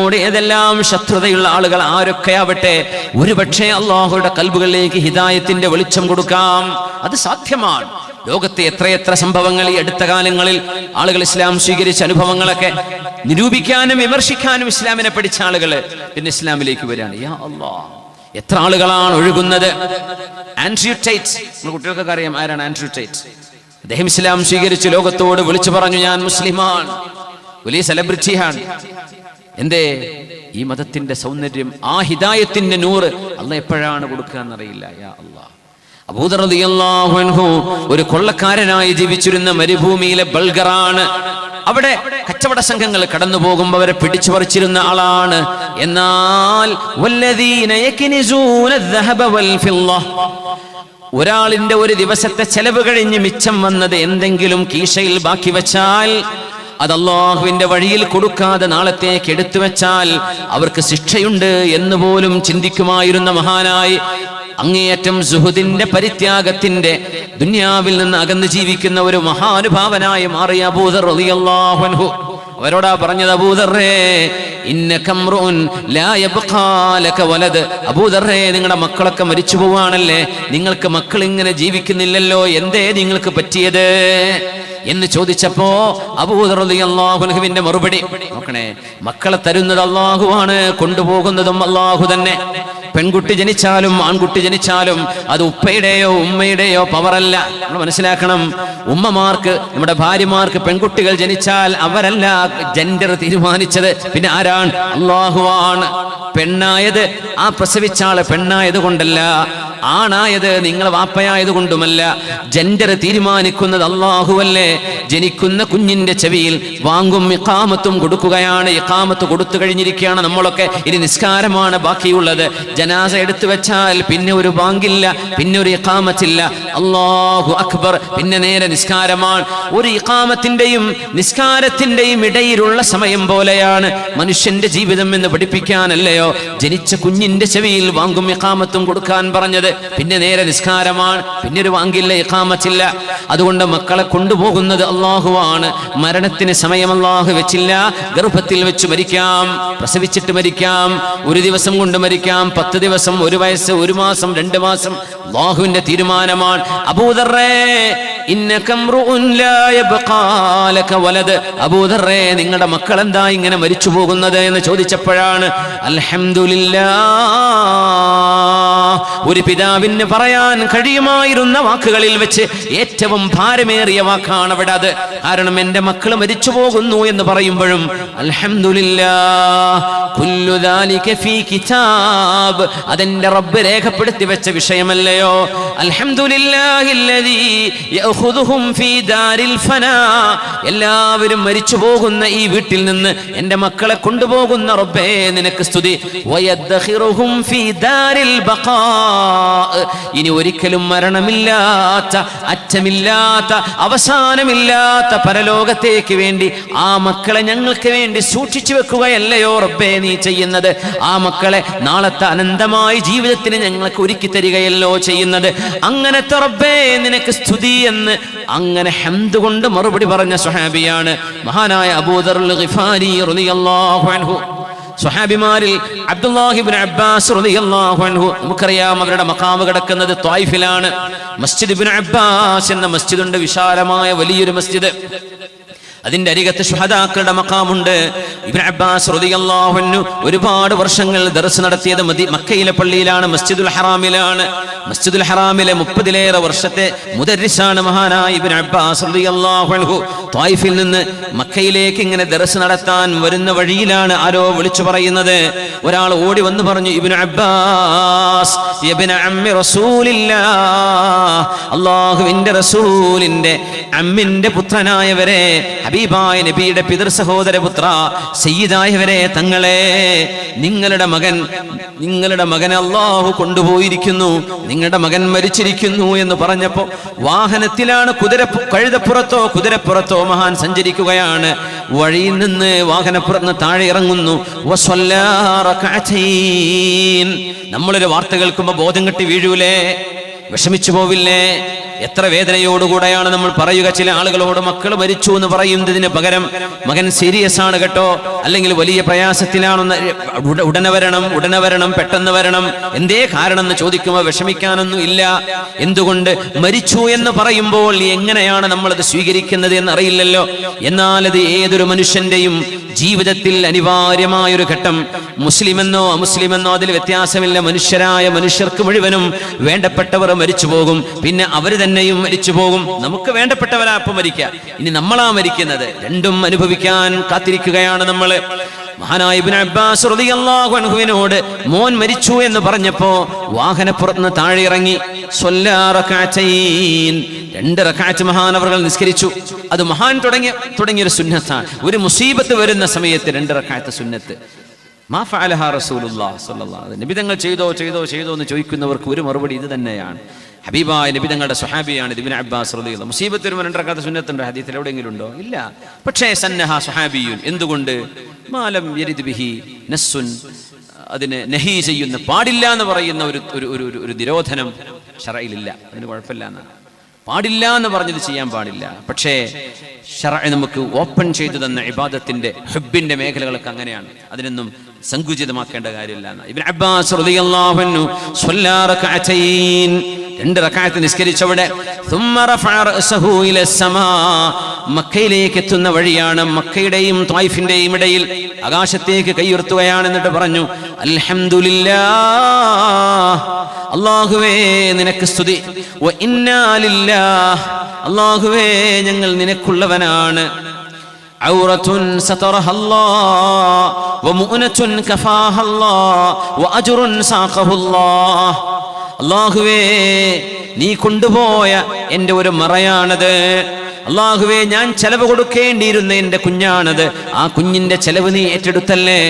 കിതാബിനോട് ഏതെല്ലാം ശത്രുതയുള്ള ആളുകൾ ആരൊക്കെ ആവട്ടെ, ഒരുപക്ഷെ അള്ളാഹുയുടെ കൽബുകളിലേക്ക് ഹിദായത്തിന്റെ വെളിച്ചം കൊടുക്കാം. അത് സാധ്യമാണ്. ലോകത്തെ എത്രയെത്ര സംഭവങ്ങൾ ഈ അടുത്ത കാലങ്ങളിൽ ആളുകൾ ഇസ്ലാം സ്വീകരിച്ച അനുഭവങ്ങളൊക്കെ നിരൂപിക്കാനും വിമർശിക്കാനും ഇസ്ലാമിനെ പഠിച്ച ആളുകൾ പിന്നെ ഇസ്ലാമിലേക്ക് വരികയാണ്. യാ അല്ലാഹ്, എത്ര ആളുകളാണ് ഒഴുകുന്നത്. ആൻഡ്രൂ ടൈറ്റ്, കുട്ടികൾക്കൊക്കെ അറിയാം ആരാണ് ആൻഡ്രൂ ടൈറ്റ്. അദ്ദേഹം ഇസ്ലാം സ്വീകരിച്ച് ലോകത്തോട് വിളിച്ചു പറഞ്ഞു, ഞാൻ മുസ്ലിമാണ്, വലിയ സെലിബ്രിറ്റിയാണ്. എന്തേ? ഈ മതത്തിന്റെ സൗന്ദര്യം, ആ ഹിദായത്തിന്റെ നൂറ് അള്ളാഹ് എപ്പോഴാണ് കൊടുക്കുക എന്നറിയില്ല. യാ അല്ലാഹ്. അബൂദർ റളിയല്ലാഹു അൻഹു ഒരു കൊള്ളക്കാരനായി ജീവിച്ചിരുന്ന മരുഭൂമിയിലെ ബൾഗറാണ്. അവിടെ കച്ചവട സംഘങ്ങൾ കടന്നു പോകുമ്പോൾ അവരെ പിടിച്ചു പറിച്ചിരുന്ന ആളാണ്. എന്നാൽ വല്ലദീന യക്നിസൂന الذهب والفضة, ഒരാളിന്റെ ഒരു ദിവസത്തെ ചെലവ് കഴിഞ്ഞ് മിച്ചം വന്നത് എന്തെങ്കിലും കീശയിൽ ബാക്കി വെച്ചാൽ അത് അല്ലാഹുവിന്റെ വഴിയിൽ കൊടുക്കാതെ നാളത്തേക്ക് എടുത്തു വെച്ചാൽ അവർക്ക് ശിക്ഷയുണ്ട് എന്ന് പോലും ചിന്തിക്കുമായിരുന്ന മഹാനായി, അങ്ങേയറ്റം സുഹുദിന്റെ പരിത്യാഗത്തിന്റെ ദുനിയാവിൽ നിന്ന് അകന്ന് ജീവിക്കുന്ന ഒരു മഹാനുഭാവനായി മാറിയ അബൂദർ റളിയല്ലാഹു അൻഹു. അവരോടാ പറഞ്ഞത്, അബൂദർറേ ഇന്നക അംറുൻ ലാ യബ്ഖാ ലക വലദ്. അബൂദർറേ, നിങ്ങളുടെ മക്കളൊക്കെ മരിച്ചു പോവാണല്ലേ, നിങ്ങൾക്ക് മക്കൾ ഇങ്ങനെ ജീവിക്കുന്നില്ലല്ലോ, എന്തേ നിങ്ങൾക്ക് പറ്റിയത് എന്ന് ചോദിച്ചപ്പോ അബൂദർ റളിയല്ലാഹു അൻഹുവിന്റെ മറുപടി നോക്കണേ, മക്കളെ തരുന്നത് അല്ലാഹുവാണ്, കൊണ്ടുപോകുന്നതും അല്ലാഹു തന്നെ. പെൺകുട്ടി ജനിച്ചാലും ആൺകുട്ടി ജനിച്ചാലും അത് ഉപ്പയുടെയോ ഉമ്മയുടെയോ പവറല്ല. നമ്മൾ മനസ്സിലാക്കണം, ഉമ്മമാർക്ക്, നമ്മുടെ ഭാര്യമാർക്ക് പെൺകുട്ടികൾ ജനിച്ചാൽ അവരല്ല ജെൻഡർ തീരുമാനിച്ചത്, പിന്നെ ആരാണ്? അല്ലാഹുവാണ്. പെണ്ണായത് ആ പ്രസവിച്ചാള് പെണ്ണായത് കൊണ്ടല്ല, ആണായത് നിങ്ങൾ വാപ്പയായത് കൊണ്ടുമല്ല. ജെൻഡർ തീരുമാനിക്കുന്നത് അല്ലാഹുവല്ലേ. ജനിക്കുന്ന കുഞ്ഞിന്റെ ചെവിയിൽ വാങ്ങും ഇഖാമത്തും കൊടുക്കുകയാണ്. ഇഖാമത്ത് കൊടുത്തു കഴിഞ്ഞിരിക്കുകയാണ് നമ്മളൊക്കെ. ഇനി നിസ്കാരമാണ് ബാക്കിയുള്ളത്. ജനാസ എടുത്തു വെച്ചാൽ പിന്നെ ഒരു ബാങ്കില്ല, പിന്നെ ഒരു ഇഖാമത്തില്ല. അല്ലാഹു അക്ബർ, പിന്നെ നേരെ നിസ്കാരമാണ്. ഒരു ഇഖാമത്തിന്റെയും നിസ്കാരത്തിന്റെയും ഇടയിലുള്ള സമയം പോലെയാണ് മനുഷ്യന്റെ ജീവിതം എന്ന് പഠിപ്പിക്കാനല്ലയോ ജനിച്ച കുഞ്ഞിന്റെ ചെവിയിൽ വാങ്ങും ഇഖാമത്തും കൊടുക്കാൻ പറഞ്ഞത്. പിന്നെ നേരെ നിസ്കാരമാണ്, പിന്നെ ഒരു വാങ്കില്ല, ഇഖാമത്തില്ല. അതുകൊണ്ട് മക്കളെ കൊണ്ടുപോകുന്നത് അല്ലാഹുവാണ്. മരണത്തിന് സമയം അല്ലാഹു വെച്ചില്ല. ഗർഭത്തിൽ വെച്ച് മരിക്കാം, പ്രസവിച്ചിട്ട് മരിക്കാം, ഒരു ദിവസം കൊണ്ട് മരിക്കാം, 10 ദിവസം, 1 വയസ്സ്, 1 മാസം, 2 മാസം. അല്ലാഹുവിന്റെ തീരുമാനമാണ്. അബൂദർറേ ഇന്നക അംറുൻ ലാ യബ്ഖാ ലക വലദ്. അബൂദർറേ, നിങ്ങളുടെ മക്കൾ എന്താ ഇങ്ങനെ മരിച്ചു പോകുന്നത് എന്ന് ചോദിച്ചപ്പോഴാണ് അൽഹംദുലില്ലാഹ്, ഒരു പിതാവിന് പറയാൻ കഴിയുമായിരുന്ന വാക്കുകളിൽ വെച്ച് ഏറ്റവും ഭാരമേറിയ വാക്കാണ് അവിടെ അത്. കാരണം എന്റെ മക്കൾ മരിച്ചു പോകുന്നു എന്ന് പറയുമ്പോഴും അൽഹംദുലില്ലാഹ് കുല്ലു ദാലിക ഫീ കിതാബ്, അതെന്റെ റബ്ബ് രേഖപ്പെടുത്തി വെച്ച വിഷയമല്ലയോ. അൽഹംദുലില്ലാഹില്ലദീ യഖുദുഹും ഫീ ദാരിൽ ഫനാ, എല്ലാവരും മരിച്ചു പോകുന്ന ഈ വീട്ടിൽ നിന്ന് എന്റെ മക്കളെ കൊണ്ടുപോകുന്ന റബ്ബേ നിനക്ക് സ്തുതി. വയദ്ഖിറുഹും ഫീ ദാരിൽ ബഖാ, ഇനി ഒരിക്കലും മരണമില്ലാത്ത, അറ്റമില്ലാത്ത, അവസാനമില്ലാത്ത പരലോകത്തേക്ക് വേണ്ടി ആ മക്കളെ ഞങ്ങൾക്ക് വേണ്ടി സൂക്ഷിച്ചു വെക്കുകയല്ലയോ റബ്ബേ നീ ചെയ്യുന്നത്. ആ മക്കളെ നാളത്തെ അനന്തമായ ജീവിതത്തിന് ഞങ്ങൾക്ക് ഒരുക്കി തരികയല്ലോ ചെയ്യുന്നത്. അങ്ങനത്തെ റബ്ബേ നിനക്ക് സ്തുതി എന്ന് അങ്ങനെ ഹംദ് കൊണ്ട് മറുപടി പറഞ്ഞ സ്വഹാബിയാണ് മഹാനായ അബൂദർ ഗിഫാരി റളിയല്ലാഹു അൻഹു. സ്വഹാബിമാരിൽ അബ്ദുല്ലാഹി ഇബ്നു അബ്ബാസ് റളിയല്ലാഹു അൻഹു, നമുക്കറിയാം അവരുടെ മഖാമ് കിടക്കുന്നത് ത്വായിഫിലാണ്. മസ്ജിദ് ഇബ്നു അബ്ബാസ് എന്ന മസ്ജിദുണ്ട്, വിശാലമായ വലിയൊരു മസ്ജിദ്. അതിന്റെ അരികത്ത് ശുഹദാക്കളുടെ മഖാമുണ്ട്. ഇബ്നു അബ്ബാസ് റളിയല്ലാഹു അൻഹു ഒരുപാട് വർഷങ്ങൾ ദർസ് നടത്തിയത് മക്കയിലെ പള്ളിയിലാണ്, മസ്ജിദുൽ ഹറാമിലാണ്. മസ്ജിദുൽ ഹറാമിലെ 30-ലേറെ വർഷത്തെ മുദർരിസാണ് മഹാനായ ഇബ്നു അബ്ബാസ് റളിയല്ലാഹു അൻഹു. ത്വായിഫിൽ നിന്ന് മക്കയിലേക്ക് ഇങ്ങനെ ദർസ് നടത്താൻ വരുന്ന വഴിയിലാണ് ആരോ വിളിച്ചു പറയുന്നത്. ഒരാൾ ഓടി വന്ന് പറഞ്ഞു, ഇബ്നു അബ്ബാസ് ഇബ്ന അമ്മി റസൂലില്ലാഹ്, അല്ലാഹുവിന്റെ റസൂലിന്റെ അമ്മിന്റെ പുത്രനായവരെ, ഹബീബായ നബിയുടെ പിതൃ സഹോദര പുത്ര, സയ്യിദായവരെ, തങ്ങളെ, നിങ്ങളുടെ മകനെ അല്ലാഹു കൊണ്ടുപോയിരിക്കുന്നു, നിങ്ങളുടെ മകൻ മരിച്ചിരിക്കുന്നു എന്ന് പറഞ്ഞപ്പോ വാഹനത്തിലാണ്, കഴുതപ്പുറത്തോ കുതിരപ്പുറത്തോ മഹാൻ സഞ്ചരിക്കുകയാണ്. വഴിയിൽ നിന്ന് വാഹനപ്പുറത്ത് താഴെ ഇറങ്ങുന്നു. നമ്മളൊരു വാർത്ത കേൾക്കുമ്പോ ബോധം കെട്ടി വീഴൂലേ? വിഷമിച്ചു പോവില്ലേ? എത്ര വേദനയോടുകൂടെയാണ് നമ്മൾ പറയുക ചില ആളുകളോട്, മക്കൾ മരിച്ചു എന്ന് പറയുന്നതിന് പകരം മകൻ സീരിയസ് ആണ് കേട്ടോ, അല്ലെങ്കിൽ വലിയ പ്രയാസത്തിലാണെന്ന്, ഉടനെ വരണം പെട്ടെന്ന് വരണം, എന്തേ കാരണം എന്ന് ചോദിക്കുമ്പോൾ വിഷമിക്കാനൊന്നും ഇല്ല. എന്തുകൊണ്ട്? മരിച്ചു എന്ന് പറയുമ്പോൾ എങ്ങനെയാണ് നമ്മളത് സ്വീകരിക്കുന്നത് എന്നറിയില്ലല്ലോ. എന്നാൽ അത് ഏതൊരു മനുഷ്യന്റെയും ജീവിതത്തിൽ അനിവാര്യമായൊരു ഘട്ടം. മുസ്ലിമെന്നോ അമുസ്ലിമെന്നോ അതിൽ വ്യത്യാസമില്ല. മനുഷ്യർക്ക് മുഴുവനും വേണ്ടപ്പെട്ടവർ മരിച്ചു പോകും, പിന്നെ അവര് തന്നെയും മരിച്ചു പോകും. നമുക്ക് വേണ്ടപ്പെട്ടവരാ അപ്പം മരിക്കുക, ഇനി നമ്മളാ മരിക്കുന്നത്. രണ്ടും അനുഭവിക്കാൻ കാത്തിരിക്കുകയാണ് നമ്മൾ. മഹാനായ ഇബ്നു അബ്ബാസ് റളിയല്ലാഹു അൻഹുവിനോട് മോൻ മരിച്ചു എന്ന് പറഞ്ഞപ്പോ വാഹനപ്പുറത്ത് താഴെ ഇറങ്ങി സ്വല്ലാ റകഅതൈൻ, 2 റകഅത്ത് മഹാനവറുകൾ നിസ്കരിച്ചു. അത് മഹാൻ തുടങ്ങിയൊരു സുന്നത്താണ്. ഒരു മുസീബത്ത് വരുന്ന സമയത്ത് 2 റകഅത്ത് സുന്നത്ത്. മാ ഫഅലഹാ റസൂലുള്ളാഹി സ്വല്ലല്ലാഹു അലൈഹി വസല്ലം. നബി തങ്ങൾ ചെയ്തോ എന്ന് ചോദിക്കുന്നവർക്ക് ഒരു മറുപടി ഇത് തന്നെയാണ്. ഹബീബായ നബി തങ്ങളുടെ സ്വഹാബിയാണ് ഇബ്നു അബ്ബാസ് റളിയല്ലാഹു. മുസീബത്ത് വരുമ്പോൾ 2 റകഅത്ത് സുന്നത്തുണ്ട്, ഹദീസിൽ എവിടെയെങ്കിലും ഉണ്ടോ? ഇല്ല. പക്ഷേ സന്നഹ സ്വഹാബിയുൻ, എന്തുകൊണ്ട്? മാലം യരിദ് ബിഹി നസ്സുൻ, അതിനെ നഹി ചെയ്യുന്ന, പാടില്ല എന്ന് പറയുന്ന ഒരു നിരോധനം ശറഇലില്ല. അതിന് കുഴപ്പമില്ല എന്നാണ്. പാടില്ല എന്ന് പറഞ്ഞത് ചെയ്യാൻ പാടില്ല. പക്ഷേ ശറഅ് നമുക്ക് ഓപ്പൺ ചെയ്തു തന്ന ഇബാദത്തിന്റെ ഹുബ്ബിന്റെ മേഖലകളൊക്കെ അങ്ങനെയാണ്. അതിനൊന്നും സങ്കുചിതമാക്കേണ്ട കാര്യമില്ല. ഇബ്നു അബ്ബാസ് റളിയല്ലാഹു അൻഹു സ്വല്ലാ റകഅതൈൻ, 2 റകഅത്ത് നിസ്കരിച്ചവിടെ ثم رفع رأسه إلى السماء, മക്കയിലേക്ക് എത്തുന്ന വഴിയാണ്. മക്കയുടെയും ത്വായിഫിന്റെയും ഇടയിൽ ആകാശത്തേക്ക് കൈയുയർത്തുകയാണ്. എന്നിട്ട് പറഞ്ഞു അൽഹംദുലില്ലാഹ്, അല്ലാഹുവേ നിനക്ക് സ്തുതി. വ ഇന്നാ ലില്ലാഹ്, അല്ലാഹുവേ ഞങ്ങൾ നിനക്കുള്ളവനാണ്. ഔറത്തുൻ സതറഹല്ലാഹ് വമുഅനത്തുൻ കഫാഹല്ലാഹ് വഅജ്റുൻ സാഖഹുല്ലാഹ്, അല്ലാഹുവേ നീ കൊണ്ടുപോയ എൻ്റെ ഒരു മറയാണത്. അല്ലാഹുവേ ഞാൻ ചെലവ് കൊടുക്കേണ്ടിയിരുന്ന എൻ്റെ കുഞ്ഞാണത്, ആ കുഞ്ഞിന്റെ ചെലവ് നീ ഏറ്റെടുത്തല്ലേ.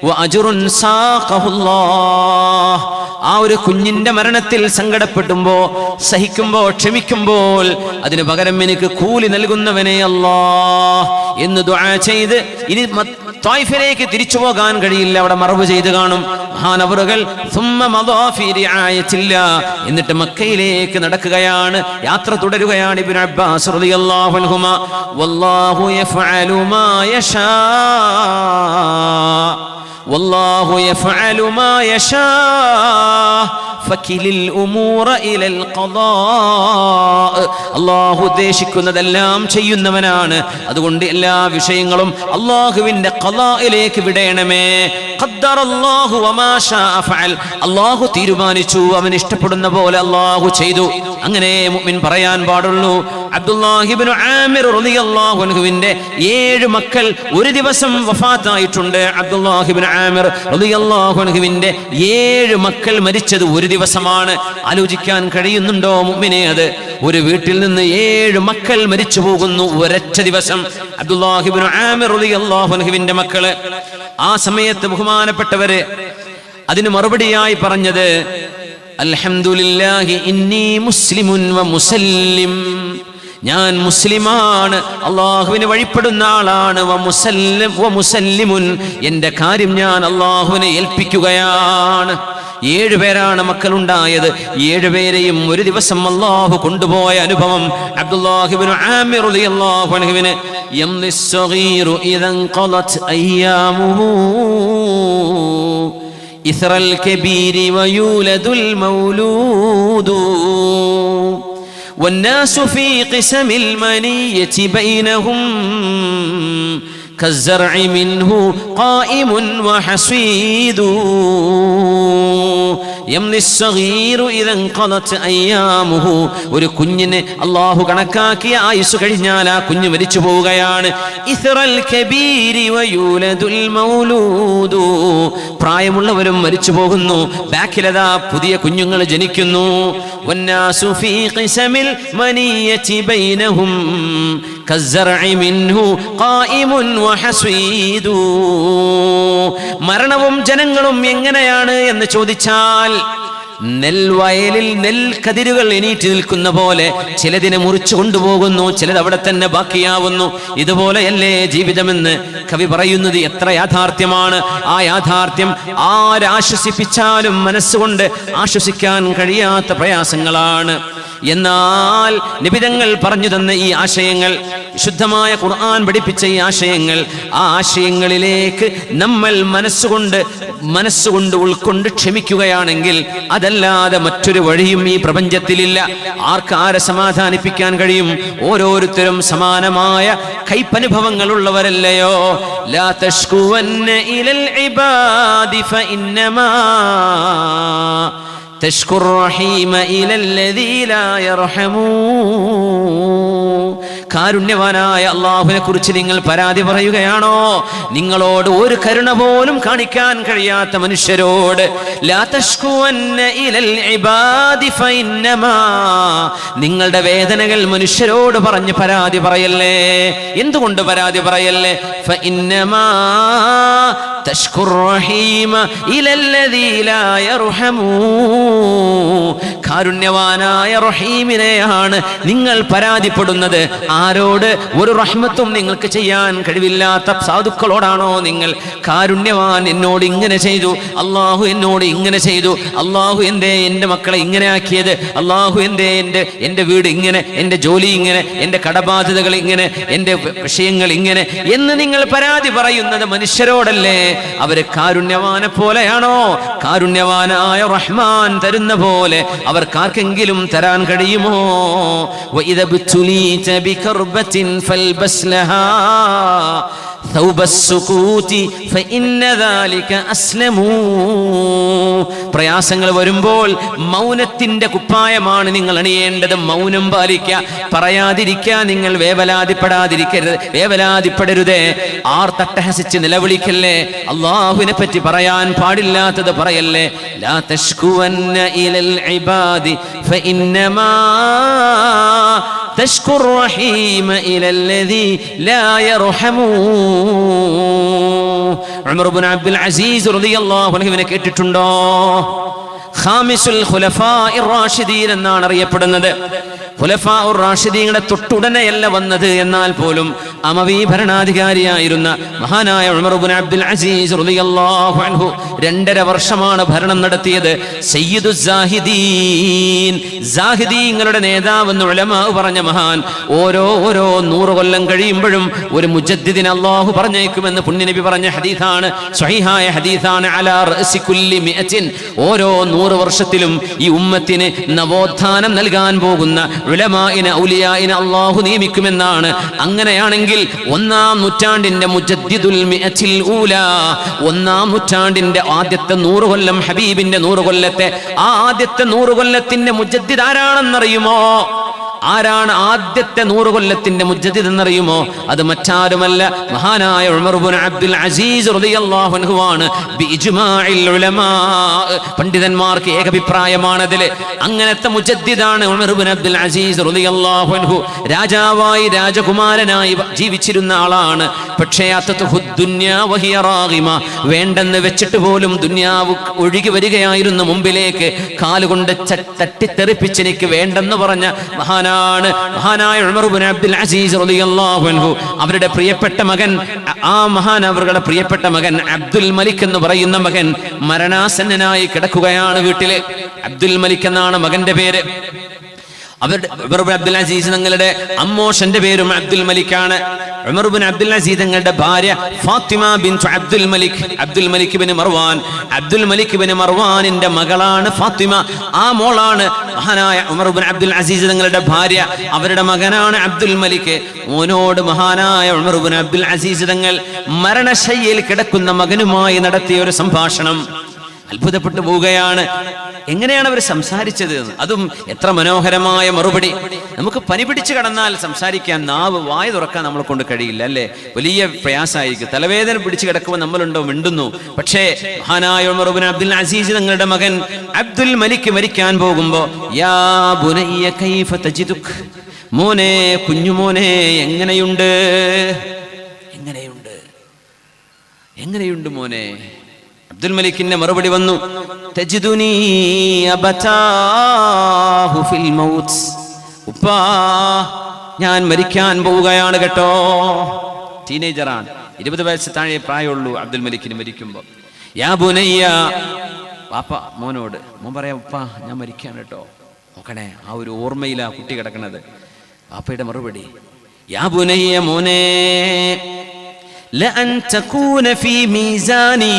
വഅജ്റുൻ സാഖഹുല്ലാഹ്, ആ ഒരു കുഞ്ഞിന്റെ മരണത്തിൽ സങ്കടപ്പെടുമ്പോ, സഹിക്കുമ്പോ, ക്ഷമിക്കുമ്പോൾ അതിന് പകരം എനിക്ക് കൂലി നൽകുന്നവനെ അല്ലാഹ് എന്ന് ദുആ ചെയ്ത് ഇനി ത്വായിഫിലേക്ക് തിരിച്ചു പോകാൻ കഴിയില്ല, അവിടെ മറവ് ചെയ്ത് കാണും മഹാനവറുകൾ. എന്നിട്ട് മക്കയിലേക്ക് നടക്കുകയാണ്, യാത്ര തുടരുകയാണ്. ഇബ്നു അബ്ബാസ് റളിയല്ലാഹു അൻഹുമാ വല്ലാഹു യഫ്അലു മാ യശാ, വല്ലാഹു യഫ്അലു മാ യശാ ഫകിലിൽ ഉമൂറ ഇലൽ ഖദാ, അല്ലാഹു ഉദ്ദേശിക്കുന്നതെല്ലാം ചെയ്യുന്നവനാണ്. അതുകൊണ്ട് എല്ലാ വിഷയങ്ങളും അല്ലാഹുവിന്റെ ഖദായിലേക്ക് വിടേണമേ. ഖദ്ദറല്ലാഹു വമാ ശാഅ ഫഅൽ, അല്ലാഹു തീരുമാനിച്ചു, അവൻ ഇഷ്ടപ്പെടുന്ന പോലെ അല്ലാഹു ചെയ്തു. അങ്ങനെ മുഅ്മിൻ പറയാൻ പാടുള്ളൂ. അബ്ദുല്ലാഹി ഇബ്നു ആമിർ റളിയല്ലാഹു അൻഹുവിന്റെ 7 മക്കൾ ഒരു ദിവസം വഫാത്തായിട്ടുണ്ട്. അബ്ദുല്ലാഹി ഇബ്നു ആമിർ റളിയല്ലാഹു അൻഹുവിന്റെ 7 മക്കൾ മരിച്ചത് ഒരു ദിവസമാണ്. ആലോചിക്കാൻ കഴിയുന്നുണ്ടോ മുഅ്മിനെ? അത് ഒരു വീട്ടിൽ നിന്ന് 7 മക്കൾ മരിച്ചു പോകുന്നു ഒരൊറ്റ ദിവസം. അബ്ദുല്ലാഹി ഇബ്നു ആമിർ റളിയല്ലാഹു അൻഹുവിന്റെ മക്കള്. ആ സമയത്ത് ബഹുമാനപ്പെട്ടവര് അതിന് മറുപടിയായി പറഞ്ഞത് അൽഹംദുലില്ലാഹി ഇന്നി മുസ്ലിമുൻ വ മുസല്ലിം, ഞാൻ മുസ്ലിമാണ്, അള്ളാഹുവിന് വഴിപ്പെടുന്ന ആളാണ്. വ മുസല്ലിമുൻ, എന്റെ കാര്യം ഞാൻ അള്ളാഹുവിനെ ഏൽപ്പിക്കുകയാണ്. 7 പേരാണ് മക്കളുണ്ടായത്. 7 പേരെയും ഒരു ദിവസം അല്ലാഹു കൊണ്ടുപോയ അനുഭവം അബ്ദുല്ലാഹി ഇബ്നു ആമിർ റളിയല്ലാഹു അൻഹുവിന്. യംലിസ്സഗീറു ഇദൻ ഖലത് അയ്യാമുഹു ഇസ്റൽ കബീരി വയൂലദുൽ മൗലൂദു والناس في قسم المنية بينهم كالزرع منه قائم وحصيد يمني الصغير إذا انقضت أيامه, ഒരു കുഞ്ഞിനെ അല്ലാഹു കണക്കാക്കിയ ആയുസ് കഴിഞ്ഞാൽ ആ കുഞ്ഞ് മരിച്ചു പോവുകയാണ്. ഇസ്റൽ കബീരി വയൂലദുൽ മൗലൂദു, പ്രായമുള്ളവരും മരിച്ചു പോകുന്നു, ബാക്കിലതാ പുതിയ കുഞ്ഞുങ്ങൾ ജനിക്കുന്നു. വന്നാസു ഫീ ഖിസമിൽ മനിയതി ബൈനഹും കസ്സർഇ മിൻഹു ഖായിമുൻ വഹസീദു, മരണവും ജനങ്ങളും എങ്ങനെയാണ് എന്ന് ചോദിച്ചാൽ നെൽവയലിൽ നെൽക്കതിരുകൾ എണീറ്റ് നിൽക്കുന്ന പോലെ ചിലതിനെ മുറിച്ചു കൊണ്ടുപോകുന്നു, ചിലത് അവിടെ തന്നെ ബാക്കിയാവുന്നു. ഇതുപോലെയല്ലേ ജീവിതമെന്ന് കവി പറയുന്നത് എത്ര യാഥാർത്ഥ്യമാണ്. ആ യാഥാർത്ഥ്യം ആരാശ്വസിപ്പിച്ചാലും മനസ്സുകൊണ്ട് ആശ്വസിക്കാൻ കഴിയാത്ത പ്രയാസങ്ങളാണ്. എന്നാൽ നിബിതങ്ങൾ പറഞ്ഞു തന്ന ഈ ആശയങ്ങൾ, ശുദ്ധമായ ഖുർആൻ പഠിപ്പിച്ച ഈ ആശയങ്ങൾ, ആ ആശയങ്ങളിലേക്ക് നമ്മൾ മനസ്സുകൊണ്ട് ഉൾക്കൊണ്ട് ക്ഷമിക്കുകയാണെങ്കിൽ അതല്ലാതെ മറ്റൊരു വഴിയും ഈ പ്രപഞ്ചത്തിലില്ല. ആരെ സമാധാനിപ്പിക്കാൻ കഴിയും? ഓരോരുത്തരും സമാനമായ കൈപ്പനുഭവങ്ങളുള്ളവരല്ലയോ? ലാ തഷ്കുവന്ന ഇലൽ ഇബാദി ഫഇന്നമാ തഷ്കുർ റഹീമ ഇലല്ലദീ ലാ യർഹമൂ. കാരുണ്യവാനായ അല്ലാഹുവിനെ കുറിച്ച് നിങ്ങൾ പരാതി പറയുകയാണോ? നിങ്ങളോട് ഒരു കരുണ പോലും കാണിക്കാൻ കഴിയാത്ത മനുഷ്യരോട് ലാ തഷ്കുവന്ന ഇലൽ ഇബാദി ഫഇന്നമാ, നിങ്ങളുടെ വേദനകൾ മനുഷ്യരോട് പറഞ്ഞ് പരാതി പറയല്ലേ. എന്തുകൊണ്ട് പരാതി പറയല്ലേ? ഫഇന്നമാ തഷ്കുർ റഹീമ ഇലല്ലദീ ലാ യർഹമൂ, കാരുണ്യവാനായ റഹീമിനെയാണ് നിങ്ങൾ പരാതിപ്പെടുന്നത്. ആരോട്? ഒരു റഹ്മത്തും നിങ്ങൾക്ക് ചെയ്യാൻ കഴിവില്ലാത്ത സാധുക്കളോടാണോ നിങ്ങൾ? കാരുണ്യവാൻ എന്നോട് ഇങ്ങനെ ചെയ്തു, അള്ളാഹു എന്നോട് ഇങ്ങനെ ചെയ്തു, അള്ളാഹു എൻ്റെ മക്കളെ ഇങ്ങനെ ആക്കിയത്, അള്ളാഹു എൻ്റെ വീട് ഇങ്ങനെ, എൻ്റെ ജോലി ഇങ്ങനെ, എൻ്റെ കടബാധ്യതകൾ ഇങ്ങനെ, എൻ്റെ വിഷയങ്ങൾ ഇങ്ങനെ എന്ന് നിങ്ങൾ പരാതി പറയുന്നത് മനുഷ്യരോടല്ലേ? അവര് കാരുണ്യവാനെ പോലെയാണോ? കാരുണ്യവാനായ റഹ്മാൻ തരുന്ന പോലെ അവർക്കാർക്കെങ്കിലും തരാൻ കഴിയുമോ? വഇദ ബുതുലീത ബികർബത്തിൻ ഫൽബസ് ലഹാ ثوب السكوت فإن ذلك أسلموا. പ്രയാസങ്ങൾ വരുമ്പോൾ മൗനത്തിന്റെ കുപ്പായമാണ് നിങ്ങൾ അണിയേണ്ടത്. മൗനം പാലിക്കുക, പറയാതിരിക്കുക. നിങ്ങൾ വേവലാതിപ്പെടരുതേ. തട്ടഹസിച്ച് നിലവിളിക്കല്ലേ. അള്ളാഹുവിനെ പറ്റി പറയാൻ പാടില്ലാത്തത് പറയല്ലേ. ലാ തഷ്കുവന്ന ഇലൽ ഇബാദി ഫഇന്നമാ തഷ്കുർ റഹീമ ഇലല്ലദീ ലാ യർഹമൂ. ഉമർ ഇബ്നു അബ്ദുൽ അസീസ് റളിയല്ലാഹു അൻഹുവിനെ കേട്ടിട്ടുണ്ടോ? ഖാമിസുൽ ഖുലഫാഇർ റാഷിദീൻ എന്നാണ് അറിയപ്പെടുന്നത്. ഖുലഫാഉർ റാഷിദീങ്ങളുടെ തൊട്ടുടനെയല്ല വന്നത്, എന്നാൽ പോലും അമവി ഭരണാധികാരിയായിരുന്ന മഹാനായ ഉമർ ഇബ്നു അബ്ദുൽ അസീസ് റളിയല്ലാഹു അൻഹു 2.5 വർഷമാണ് ഭരണം നടത്തിയത്. സയ്യിദുസ് സാഹിദീൻ, സാഹിദീങ്ങളുടെ നേതാവെന്ന് ഉലമാ പറഞ്ഞ മഹാൻ. ഓരോ 100 കൊല്ലം കഴിയുമ്പോഴും ഒരു മുജദ്ദിദിനെ അല്ലാഹു പറഞ്ഞേക്കുമെന്ന് പുണ്യനബി പറഞ്ഞ ഹദീസാണ്, സ്വഹീഹായ ഹദീസാണ്. അലാ റഅസി കുല്ലി മിഅത്തിൻ, ഓരോ 100 വർഷത്തിലും ഈ ഉമ്മത്തിന് നവോത്ഥാനം നൽകാൻ പോകുന്ന ഉലമാഇനെ, ഔലിയാഇനെ അല്ലാഹു നിയമിക്കുമെന്നാണ്. അങ്ങനെയാണെങ്കിൽ 1-ാം നൂറ്റാണ്ടിന്റെ മുജദ്ദിദുൽ മിഅത്തിൽ ഊലാ, 1-ാം നൂറ്റാണ്ടിന്റെ ആദ്യത്തെ 100 കൊല്ലം, ഹബീബിന്റെ 100 കൊല്ലത്തെ ആ ആദ്യത്തെ 100 കൊല്ലത്തിന്റെ മുജദ്ദിദ് ആരാണെന്നറിയുമോ? ആരാണ് ആദ്യത്തെ 100 കൊല്ലത്തിന്റെ മുജദ്ദിദ് എന്നറിയുമോ? അത് മറ്റാരുമല്ല, മഹാനായ ഉമർ ഇബ്നു അബ്ദുൽ അസീസ് റളിയല്ലാഹു അൻഹു ആണ്. ബിഇജ്മാഇൽ ഉലമാ, പണ്ഡിതന്മാർക്ക് ഏകഭിപ്രായമാണതിൽ. അങ്ങനത്തെ മുജദ്ദിദാണ് ഉമർ ഇബ്നു അബ്ദുൽ അസീസ് റളിയല്ലാഹു അൻഹു. രാജാവായി, രാജകുമാരനായി ജീവിച്ചിരുന്ന ആളാണ്. പക്ഷേ ദുനിയാ വഹിയ റാഗിമ, വേണ്ടെന്ന് വെച്ചിട്ട് പോലും ദുനിയാവ് ഒഴുകി വരികയായിരുന്നു മുമ്പിലേക്ക്. കാലുകൊണ്ട് തട്ടിത്തെറിപ്പിച്ച് എനിക്ക് വേണ്ടെന്ന് പറഞ്ഞ മഹാനായ ഉമർ ഇബ്നു അബ്ദുൽ അസീസ് റളിയല്ലാഹു അൻഹു. അവരുടെ പ്രിയപ്പെട്ട മകൻ, ആ അവരുടെ പ്രിയപ്പെട്ട മകൻ അബ്ദുൽ മലിക് എന്ന് പറയുന്ന മകൻ മരണാസന്നനായി കിടക്കുകയാണ് വീട്ടില്. അബ്ദുൽ മലിക് എന്നാണ് മകന്റെ പേര്. അബ്ദുൽ അസീസ് തങ്ങളുടെ അമ്മോഷന്റെ പേരും അബ്ദുൽ മലിക്കാണ്. ഉമർ ഇബ്നു അബ്ദുൽ അസീസ് തങ്ങളുടെ ഭാര്യ ഫാത്തിമ ബിൻതു അബ്ദുൽ മലിക്, അബ്ദുൽ മലിക് ഇബ്നു മർവാൻ. അബ്ദുൽ മലിക് ഇബ്നു മർവാനിന്റെ മകളാണ് ഫാത്തിമ. ആ മോളാണ് മഹാനായ ഉമർ ഇബ്നു അബ്ദുൽ അസീസ് തങ്ങളുടെ ഭാര്യ. അവരുടെ മകനാണ് അബ്ദുൽ മലിക്. മോനോട് മഹാനായ ഉമർ ഇബ്നു അബ്ദുൽ അസീസ് തങ്ങൾ മരണശയ്യയിൽ കിടക്കുന്ന മകനുമായി നടത്തിയ ഒരു സംഭാഷണം അത്ഭുതപ്പെട്ടു പോവുകയാണ്. എങ്ങനെയാണ് അവർ സംസാരിച്ചത്? അതും എത്ര മനോഹരമായ മറുപടി. നമുക്ക് പനി പിടിച്ച് കിടന്നാൽ സംസാരിക്കാൻ, നാവ് വായ തുറക്കാൻ നമ്മളെ കൊണ്ട് കഴിയില്ല, അല്ലേ? വലിയ പ്രയാസമായിരിക്കും. തലവേദന പിടിച്ച് കിടക്കുമ്പോൾ നമ്മളുണ്ടോ മിണ്ടുന്നു. പക്ഷേ മഹാനായ ഉമർ ഇബ്നു അബ്ദുൽ അസീസ് തങ്ങളുടെ മകൻ അബ്ദുൽ മലിക് മരിക്കാൻ പോകുമ്പോ, യാ ബുനയ്യ കൈഫ തജിദുക്, മോനെ, കുഞ്ഞുമോനെ, എങ്ങനെയുണ്ട് മോനെ അബ്ദുൽ മലിക്കിന്റെ മറുപടി വന്നു, തജിദുനി അബതാഹു ഫിൽ മൗത്ത്. ഉപ്പാ, ഞാൻ മരിക്കാൻ പോവുകയാണ് കേട്ടോ. ടീനേജറാണ്, 20 വയസ്സ് താഴെ പ്രായമുള്ളൂ അബ്ദുൽ മലിക്കിന് മരിക്കുമ്പോൾ. യാ ബുനയ്യ, പാപ്പ മോനോട്, മോൻ പറയാം, ഉപ്പാ ഞാൻ മരിക്കാൻ കേട്ടോ. നോക്കണേ, ആ ഒരു ഓർമ്മയിലാ കുട്ടി കിടക്കണത്. പാപ്പയുടെ മറുപടി, യാ ബുനയ്യ, മോനെ, ലഅൻ തകൂന ഫീ മീസാനി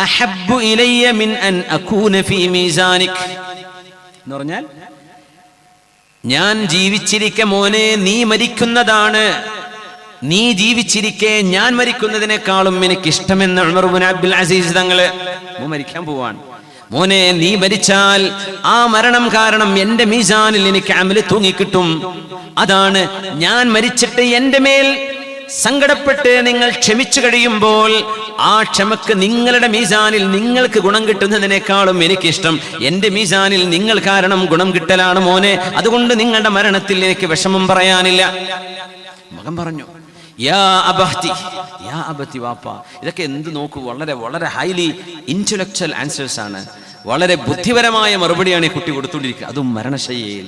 അഹബ്ബു ഇലയ്യ മിൻ അൻ അകൂന ഫീ മീസാനിക്. എന്ന് പറഞ്ഞാൽ, ഞാൻ ജീവിച്ചിരിക്കെ മോനെ നീ മരിക്കുന്നതാണ്, നീ ജീവിച്ചിരിക്കെ ഞാൻ മരിക്കുന്നതിനേക്കാളും എനിക്ക് ഇഷ്ടമെന്ന് ഉമർ ഇബ്നു അബ്ദുൽ അസീസ് തങ്ങള്. മോൻ മരിക്കാൻ പോവാണ്, മോനെ നീ മരിച്ചാൽ ആ മരണം കാരണം എന്റെ മീസാനിൽ എനിക്ക് അമല് തൂങ്ങിക്കിട്ടും. അതാണ് ഞാൻ മരിച്ചിട്ട് എന്റെ മേൽ സങ്കടപ്പെട്ട് നിങ്ങൾ ക്ഷമിച്ചു കഴിയുമ്പോൾ ആ ക്ഷമക്ക് നിങ്ങളുടെ മീസാനിൽ നിങ്ങൾക്ക് ഗുണം കിട്ടുന്നതിനേക്കാളും എനിക്കിഷ്ടം എന്റെ മീസാനിൽ നിങ്ങൾ കാരണം ഗുണം കിട്ടലാണ് മോനെ. അതുകൊണ്ട് നിങ്ങളുടെ മരണത്തിൽ എനിക്ക് വിഷമം പറയാനില്ല. മകൻ പറഞ്ഞു, യാ അബഹ്തി, യാ അബത്തി, വാപ്പ. ഇതൊക്കെ എന്ത് നോക്കൂ, വളരെ വളരെ ഹൈലി ഇന്റലക്ച്വൽ ആൻസേഴ്സ് ആണ്, വളരെ ബുദ്ധിപരമായ മറുപടിയാണ് ഈ കുട്ടി കൊടുത്തുകൊണ്ടിരിക്കുക, അതും മരണശയ്യയിൽ.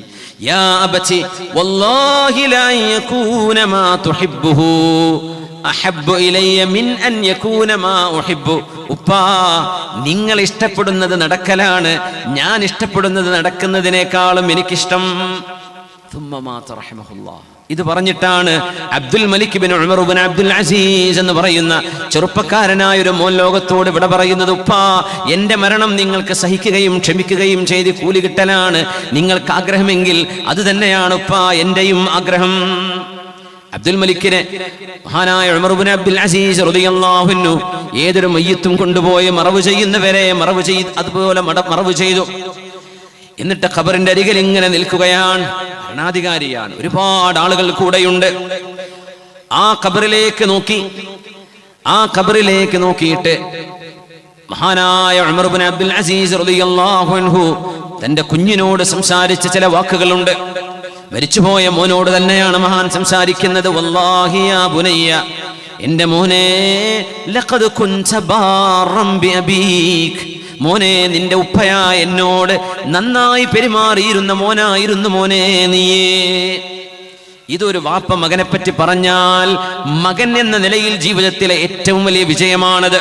യാ അബത്തി വല്ലാഹി ലാ യകൂന മാ തുഹിബ്ബുഹു അഹബ്ബു ഇലയ്യ മിൻ അൻ യകൂന മാ ഉഹിബ്ബു. ഉപ്പാ, നിങ്ങൾ ഇഷ്ടപ്പെടുന്നത് നടക്കലാണ്, ഞാൻ ഇഷ്ടപ്പെടുന്നത് നടക്കുന്നതിനേക്കാളും എനിക്കിഷ്ടം. തുമ്മ മാത റഹിമഹുല്ലാഹ്. ഇത് പറഞ്ഞിട്ടാണ് അബ്ദുൽ മലിക് ബിൻ ഉമർ ഇബ്നു അബ്ദുൽ അസീസ് എന്ന് പറയുന്ന ചെറുപ്പക്കാരനായ ഒരു മോൻ ലോകത്തോട് ഇവിടെ പറയുന്നത്, ഉപ്പാ, എന്റെ മരണം നിങ്ങൾക്ക് സഹിക്കുകയും ക്ഷമിക്കുകയും ചെയ്ത് കൂലി കിട്ടലാണ് നിങ്ങൾക്ക് ആഗ്രഹമെങ്കിൽ അത് തന്നെയാണ് ഉപ്പാ എന്റെയും ആഗ്രഹം. അബ്ദുൽ മലിക്കിനെ മഹാനായ ഉമർ ഇബ്നു അബ്ദുൽ അസീസ് റളിയല്ലാഹു അൻഹു ഏതൊരു മയ്യത്തും കൊണ്ടുപോയി മറവ് ചെയ്യുന്നവരെ അതുപോലെ മറവ് ചെയ്തു. എന്നിട്ട് ഖബറിന്റെ അരികിൽ ഇങ്ങനെ നിൽക്കുകയാണ്. ഭരണാധികാരിയാണ്, ഒരുപാട് ആളുകൾ കൂടെയുണ്ട്. ആ ഖബറിലേക്ക് നോക്കിയിട്ട് മഹാനായ ഉമർ ഇബ്നു അബ്ദുൽ അസീസ് റളിയല്ലാഹു അൻഹു തന്റെ കുഞ്ഞിനോട് സംസാരിച്ച ചില വാക്കുകളുണ്ട്. മരിച്ചുപോയ മോനോട് തന്നെയാണ് മഹാൻ സംസാരിക്കുന്നത്. വല്ലാഹി യാ ബുനയ്യ, എന്റെ മോനെ, ലഖദ് കുൻത ബാറൻ ബിഅബീക്. മോനെ, നിന്റെ ഉപ്പയാ എന്നോട് നന്നായി പെരുമാറിയിരുന്ന മോനായിരുന്നു മോനെ നീയേ. ഇതൊരു വാപ്പ മകനെ പറ്റി പറഞ്ഞാൽ മകൻ എന്ന നിലയിൽ ജീവിതത്തിലെ ഏറ്റവും വലിയ വിജയമാണത്.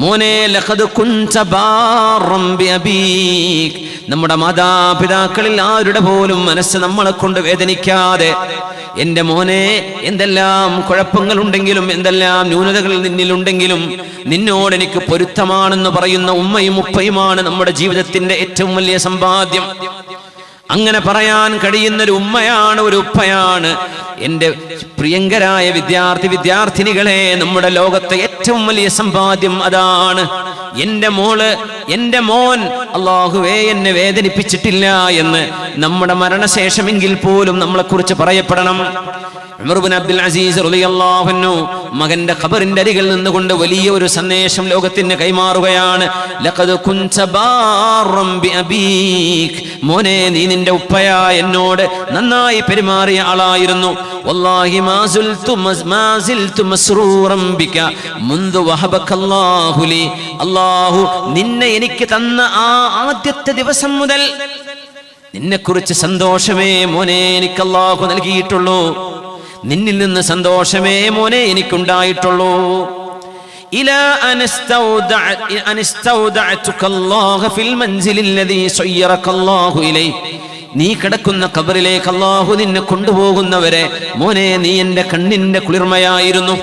മോനെ, ലഖദ് കുൻത ബാറൻ ബിഅബീക്. നമ്മുടെ മാതാപിതാക്കളിൽ ആരുടെ പോലും മനസ്സ് നമ്മളെ കൊണ്ട് വേദനിക്കാതെ, എന്റെ മോനെ, എന്തെല്ലാം കുഴപ്പങ്ങളുണ്ടെങ്കിലും എന്തെല്ലാം ന്യൂനതകൾ നിന്നിലുണ്ടെങ്കിലും നിന്നോട് എനിക്ക് പൊരുത്തമാണെന്ന് പറയുന്ന ഉമ്മയും ഉപ്പയുമാണ് നമ്മുടെ ജീവിതത്തിന്റെ ഏറ്റവും വലിയ സമ്പാദ്യം. അങ്ങനെ പറയാൻ കഴിയുന്നൊരു ഉമ്മയാണ്, ഒരു ഉപ്പയാണ്. എന്റെ പ്രിയങ്കരായ വിദ്യാർത്ഥിനികളെ, നമ്മുടെ ലോകത്തെ ഏറ്റവും വലിയ സമ്പാദ്യം അതാണ്. എന്റെ മോള്, എന്റെ മോൻ അല്ലാഹുവേ എന്നെ വേദനിപ്പിച്ചിട്ടില്ല എന്ന് നമ്മുടെ മരണശേഷമെങ്കിൽ പോലും നമ്മളെക്കുറിച്ച് പറയപ്പെടണം. ഉമർ ഇബ്നു അബ്ദുൽ അസീസ് റളിയല്ലാഹു അൻഹു മകന്റെ ഖബറിന്റെ അരികിൽ നിന്നുകൊണ്ട് വലിയ ഒരു സന്ദേശം ലോകത്തിന് കൈമാറുകയാണ്. ലഖദ് കുൻത ബാറൻ ബിഅബീക്. മോനെ, നീ നിന്റെ ഉപ്പയാ എന്നോട് നന്നായി പെരുമാറിയ ആളായിരുന്നു. വല്ലാഹി മാ സിൽതു മസ്റൂറൻ ബിക മുൻദു വഹബകല്ലാഹു ലി. അല്ലാഹു നിന്നെ എനിക്ക് തന്ന ആ ആദ്യത്തെ ദിവസം മുതൽ നിന്നെക്കുറിച്ച് സന്തോഷമേ മോനെ എനിക്ക് അല്ലാഹു നൽകിയിട്ടുള്ളൂ. നിന്നിൽ നിന്ന് സന്തോഷമേ മോനെ എനിക്കുണ്ടായിട്ടുള്ളൂ. ഇലാ അനസ്തൗദഅതുകല്ലാഹു ഫിൽ മൻസിലില്ലദീ സയ്യറകല്ലാഹു ഇലൈ. നീ കിടക്കുന്ന ഖബറിലേക്ക് അല്ലാഹു നിന്നെ കൊണ്ടുപോകുന്നവരെ മോനെ നീ എൻ്റെ കണ്ണിന്റെ കുളിർമയായിരുന്നു.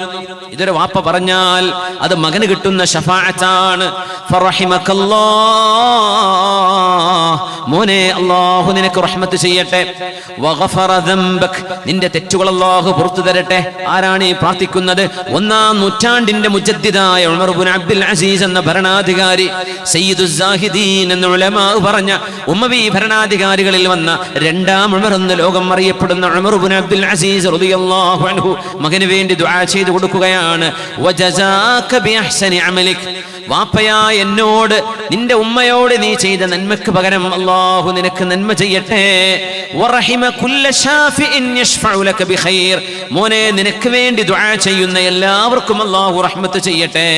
ഇതൊരു വാപ്പ പറഞ്ഞാൽ അത് മകന് കിട്ടുന്ന ശഫാഅത്താണ്. ഫറഹിമകല്ലാഹ്, മോനെ അല്ലാഹു നിനക്ക് റഹ്മത്ത് ചെയ്യട്ടെ. വഗഫറ ദംബക്, നിന്റെ തെറ്റുകൾ അല്ലാഹു പുറത്തു തരട്ടെ. ആരാണ് ഈ പ്രാർത്ഥിക്കുന്നത്? 1-ാം നൂറ്റാണ്ടിന്റെ മുജദ്ദിദായ ഉമർ ഇബ്നു അബ്ദുൽ അസീസ് എന്ന ഭരണാധികാരി, സയ്യിദുസ് സാഹിദീൻ എന്ന ഉലമാ പറഞ്ഞ ഉമ്മവി ഭരണാധികാരികളിൽ വന്ന 2-ാം ഉമർ എന്ന് ലോകം അറിയപ്പെടുന്ന ഉമർ ഇബ്നു അബ്ദുൽ അസീസ് റളിയല്ലാഹു അൻഹു മകന് വേണ്ടി ദുആ ചെയ്തു കൊടുക്കുകയാണ്. പറയുകയാണ്, വജസാക ബിഅഹ്സനി അമലിക്, വാപ്പയായ എന്നോട് നിന്റെ ഉമ്മയോട് നീ ചെയ്ത നന്മയ്ക്ക് പകരം അല്ലാഹു നിനക്ക് നന്മ ചെയ്യട്ടെ. വറഹിമ കുല്ല ശാഫിഇൻ യശ്ഫഉ ലക ബിഖൈർ, മോനെ നിനക്ക് വേണ്ടി ദുആ ചെയ്യുന്ന എല്ലാവർക്കും അല്ലാഹു റഹ്മത്ത് ചെയ്യട്ടെ.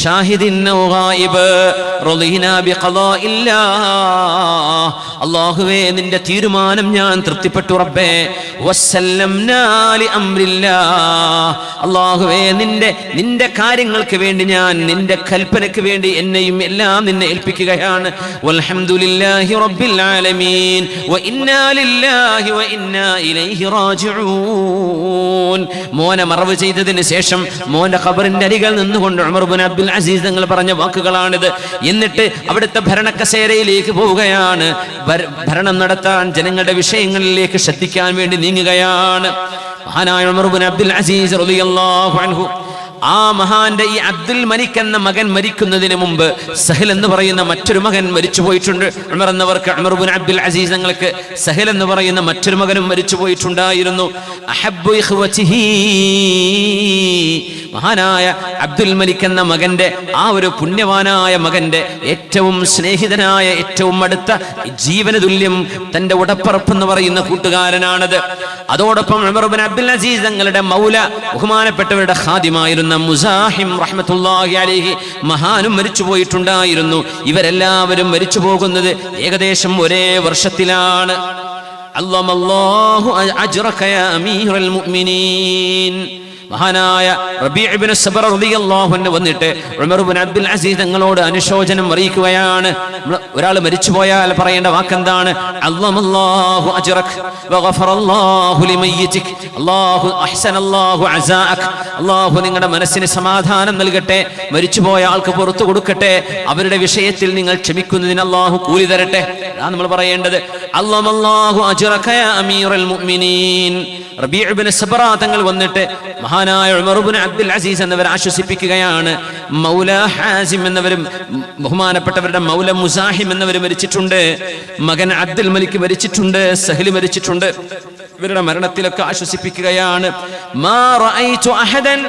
ഷാഹിദിൻ ഔ ഗായിബ് റളീനാ ബിഖളാഇല്ലാഹ്, അല്ലാഹുവേ നിന്റെ തീരുമാനം ഞാൻ തൃപ്തിപ്പെട്ടു റബ്ബേ. വസല്ലംനാ ലി അംരില്ലാഹ്, അല്ലാഹുവേ നിന്റെ കാര്യങ്ങൾക്ക് വേണ്ടി ഞാൻ നിന്റെ കൽപ്പനയ്ക്ക് വേണ്ടി എന്നെയും എല്ലാം നിന്നെ ഏൽപ്പിക്കുകയാണ്. വൽഹംദുലില്ലാഹി റബ്ബിൽ ആലമീൻ വ ഇന്നാ ലില്ലാഹി വ ഇന്നാ ഇലൈഹി റാജിഊൻ. മോനെ മറവ് ചെയ്തതിന് ശേഷം മോന്റെ ഖബറിന്റെ അരികിൽ നിന്നുകൊണ്ട് ഉമർ ഇബ്നു അബ്ദുൽ അസീസ് തങ്ങൾ പറഞ്ഞ വാക്കുകളാണിത്. എന്നിട്ട് അവിടുത്തെ ഭരണക്കസേരയിലേക്ക് പോവുകയാണ്. ഭരണം നടത്താൻ ജനങ്ങളുടെ വിഷയങ്ങളിലേക്ക് ശ്രദ്ധിക്കാൻ വേണ്ടി നീങ്ങുകയാണ്. മഹാനായ ഉമർ ഇബ്നു അബ്ദുൽ അസീസ് റളിയല്ലാഹു അൻഹു, ആ മഹാന്റെ ഈ അബ്ദുൽ മലിക് എന്ന മകൻ മരിക്കുന്നതിന് മുമ്പ് സഹൽ എന്ന് പറയുന്ന മറ്റൊരു മകൻ മരിച്ചു പോയിട്ടുണ്ട്. ഉമർ എന്നവർക്ക്, ഉമർ ഇബ്നു അബ്ദുൽ അസീസ് തങ്ങൾക്ക് സഹൽ എന്ന് പറയുന്ന മറ്റൊരു മകനും മരിച്ചു പോയിട്ടുണ്ടായിരുന്നു. അഹബ്ബു ഇഖ്വതിഹി, മഹാനായ അബ്ദുൽ മലിക് എന്ന മകന്റെ, ആ ഒരു പുണ്യവാനായ മകന്റെ ഏറ്റവും സ്നേഹിതനായ, ഏറ്റവും അടുത്ത, ജീവന തുല്യം തന്റെ ഉടപ്പറപ്പ് എന്ന് പറയുന്ന കൂട്ടുകാരനാണത്. അതോടൊപ്പം ഉമർ ഇബ്നു അബ്ദുൽ അസീസ് തങ്ങളുടെ മൗല, ബഹുമാനപ്പെട്ടവരുടെ ഖാദിമായിരുന്ന മുസാഹിം റഹ്മത്തുള്ളാഹി അലൈഹി മഹാനും മരിച്ചു പോയിട്ടുണ്ടായിരുന്നു. ഇവരെല്ലാവരും മരിച്ചു പോകുന്നത് ഏകദേശം ഒരേ വർഷത്തിലാണ്. അല്ലാഹു അജ്റക യാ അമീറൽ മുഅ്മിനീൻ, മഹാനായ റബീഉ ഇബ്നു സബറ റളിയല്ലാഹു അൻഹു വന്നിട്ട് ഉമർ ഇബ്നു അബ്ദുൽ അസീസ് തങ്ങളോട് അനുശോചനം അറിയിക്കുകയാണ്. ഒരാൾ മരിച്ചുപോയാൽ പറയേണ്ട വാക്കെന്താണ്? അല്ലാഹു അജ്റക വഗഫറല്ലാഹു ലിമയ്യിതിക്, അല്ലാഹു അഹ്സനല്ലാഹു അസാഅക്, അല്ലാഹു നിങ്ങളുടെ മനസ്സിന് സമാധാനം നൽകട്ടെ, മരിച്ചുപോയ ആൾക്ക് പുറത്തു കൊടുക്കട്ടെ, അവരുടെ വിഷയത്തിൽ നിങ്ങൾ ക്ഷമിക്കുന്നതിന് അല്ലാഹു കൂലി തരട്ടെ. അതാണ് നമ്മൾ പറയേണ്ടത്. അല്ലാഹു അജ്റക യാ അമീറൽ മുഅ്മിനീൻ. റബീഉ ഇബ്നു സബറ തങ്ങൾ വന്നിട്ട് മഹാനായ ഉമർ ഇബ്നു അബ്ദുൽ അസീസ് എന്നവരെ ആശ്വസിപ്പിക്കുകയാണ്. മൗല ഹാസിം എന്നവരും ബഹുമാനപ്പെട്ടവരുടെ മൗല മുസാഹിം എന്നവരും മരിച്ചിട്ടുണ്ട്. മകൻ അബ്ദുൽ മലിക് മരിച്ചിട്ടുണ്ട്. സഹലി മരിച്ചിട്ടുണ്ട്. ഇവരുടെ മരണത്തിലൊക്കെ ആശ്വസിപ്പിക്കുകയാണ്. മാ റഅയ്തു അഹദൻ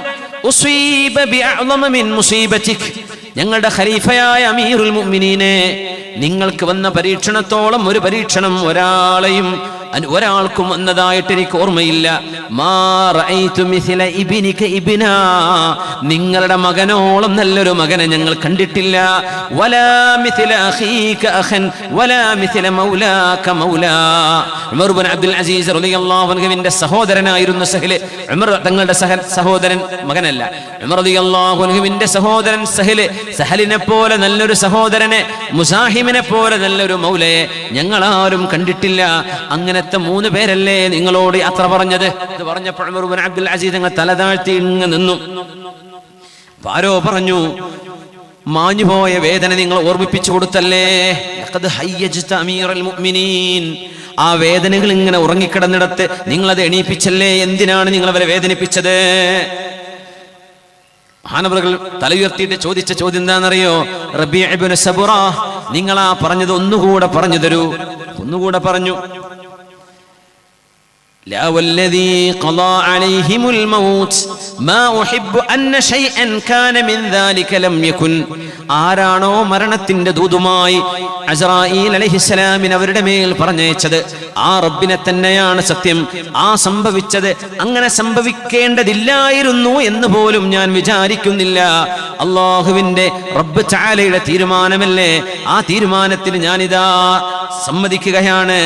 ഉസീബ ബിഅഅ്ളമ മിൻ മുസീബതിക്, ഞങ്ങളുടെ ഖലീഫയായ അമീറുൽ മുഅ്മിനീനെ, നിങ്ങൾക്ക് വന്ന പരീക്ഷണത്തോളം ഒരു പരീക്ഷണം ഒരാൾക്കും വന്നതായിട്ട് എനിക്ക് ഓർമ്മയില്ല. മാ റഅയ്തു മിസ്ല ഇബ്നിക ഇബ്നാ, നിങ്ങളുടെ മകനോളം നല്ലൊരു മകനെ ഞങ്ങൾ കണ്ടിട്ടില്ല. വലാ മിസ്ല അഖീക അഖൻ വലാ മിസ്ല മൗലാക മൗലാ. ഉമർ ഇബ്നു അബ്ദുൽ അസീസ് റളിയല്ലാഹു അൻഹുവിന്റെ സഹോദരനായിരുന്നു സഹൽ. ഉമർ തങ്ങളുടെ സഹോദരൻ, മകനല്ല. ഉമർ റളിയല്ലാഹു അൻഹുവിന്റെ സഹോദരൻ സഹൽ, സഹലിനെ പോലെ നല്ലൊരു സഹോദരനെ, മുസാഹിമിനെ പോലെ നല്ലൊരു മൗലയെ ഞങ്ങളാരും കണ്ടിട്ടില്ല. അങ്ങനത്തെ 3 പേരല്ലേ നിങ്ങളോട് യാത്ര പറഞ്ഞത്? ഇത് പറഞ്ഞപ്പോൾ ഉമർ ഇബ്നു അബ്ദുൽ അസീസ് തങ്ങൾ തല താഴ്ത്തി ഇങ്ങ് നിന്നു. ആരോ പറഞ്ഞു, മാഞ്ഞുപോയ വേദന നിങ്ങൾ ഓർമ്മിപ്പിച്ചു കൊടുത്തല്ലേ. ലഖദ് ഹയ്യജ്ത അമീറൽ മുഅ്മിനീൻ, ആ വേദനകൾ ഇങ്ങനെ ഉറങ്ങിക്കിടന്നിടത്ത് നിങ്ങളത് എണീപ്പിച്ചല്ലേ. എന്തിനാണ് നിങ്ങൾ അവരെ വേദനിപ്പിച്ചത്? മഹാനവറുകൾ തലയുയർത്തിയിട്ട് ചോദിച്ച ചോദ്യം എന്താണെന്നറിയോ? റബീഉ ഇബ്നു സബറ, നിങ്ങളാ പറഞ്ഞത് ഒന്നുകൂടെ പറഞ്ഞു തരൂ. ഒന്നുകൂടെ പറഞ്ഞു. لا والذي قضى عليهم الموت ما أحب أن شيئا كان من ذلك لم يكن. ആരാണോ മരണത്തിന്റെ ദൂതുമായി അസ്രായീൽ അലൈഹിസ്സലാമിനെ അവരുടെ മേൽ പറഞ്ഞയച്ചത്, ആ റബ്ബിനെ തന്നെയാണ് സത്യം. ആ സംഭവിച്ചത് അങ്ങനെ സംഭവിക്കേണ്ടതില്ലായിരുന്നു എന്ന് പോലും ഞാൻ വിചാരിക്കുന്നില്ല. അള്ളാഹുവിന്റെ റബ്ബ് തആലയുടെ തീരുമാനമല്ലേ, ആ തീരുമാനത്തിന് ഞാനിതാ സമ്മതിക്കുകയാണ്,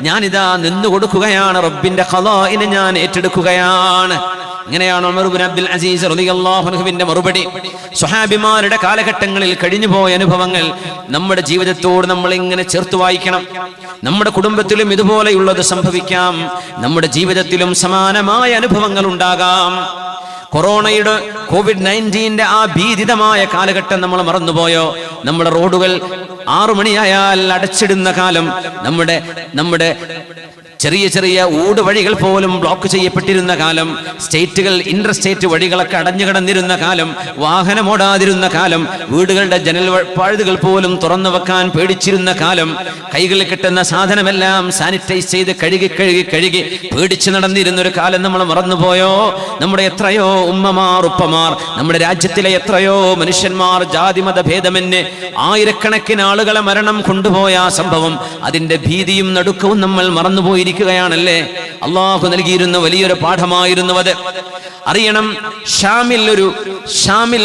ഞാനിതാ നിന്നു കൊടുക്കുകയാണ്, റബ്ബിന്റെ ഖളാഇനെ ഞാൻ ഏറ്റെടുക്കുകയാണ്. ഇങ്ങനെയാണ് ഉമർ ഇബ്നു അബ്ദുൽ അസീസ് റളിയല്ലാഹു അൻഹുവിന്റെ മറുപടി. സ്വഹാബിമാരുടെ കാലഘട്ടങ്ങളിൽ കഴിഞ്ഞുപോയ അനുഭവങ്ങൾ നമ്മുടെ ജീവിതത്തോട് നമ്മൾ ഇങ്ങനെ ചേർത്ത് വായിക്കണം. നമ്മുടെ കുടുംബത്തിലും ഇതുപോലെയുള്ളത് സംഭവിക്കാം. നമ്മുടെ ജീവിതത്തിലും സമാനമായ അനുഭവങ്ങൾ ഉണ്ടാകാം. കൊറോണയുടെ കോവിഡ്-19 ആ ഭീതിതമായ കാലഘട്ടം നമ്മൾ മറന്നുപോയോ? നമ്മുടെ റോഡുകൾ 6 മണിയായാൽ അടച്ചിടുന്ന കാലം, നമ്മുടെ ചെറിയ ചെറിയ ഊടുവഴികൾ പോലും ബ്ലോക്ക് ചെയ്യപ്പെട്ടിരുന്ന കാലം, സ്റ്റേറ്റുകൾ ഇന്റർ സ്റ്റേറ്റ് വഴികളൊക്കെ അടഞ്ഞു കിടന്നിരുന്ന കാലം, വാഹനമോടാതിരുന്ന കാലം, വീടുകളുടെ ജനൽ പാഴുതുകൾ പോലും തുറന്നു വെക്കാൻ പേടിച്ചിരുന്ന കാലം, കൈകളിൽ കിട്ടുന്ന സാധനമെല്ലാം സാനിറ്റൈസ് ചെയ്ത് കഴുകി പേടിച്ച് നടന്നിരുന്ന ഒരു കാലം നമ്മൾ മറന്നുപോയോ? നമ്മുടെ എത്രയോ ഉമ്മമാർ ഉപ്പമാർ, നമ്മുടെ രാജ്യത്തിലെ എത്രയോ മനുഷ്യന്മാർ ജാതിമത ഭേദമന്യേ ആയിരക്കണക്കിന് ആളുകളെ മരണം കൊണ്ടുപോയ ആ സംഭവം, അതിന്റെ ഭീതിയും നടുക്കവും നമ്മൾ മറന്നുപോയി ാണല്ലേ. അള്ളാഹു നൽകിയിരുന്ന വലിയൊരു പാഠമായിരുന്നു അത്. അറിയണം, ഷാമിൽ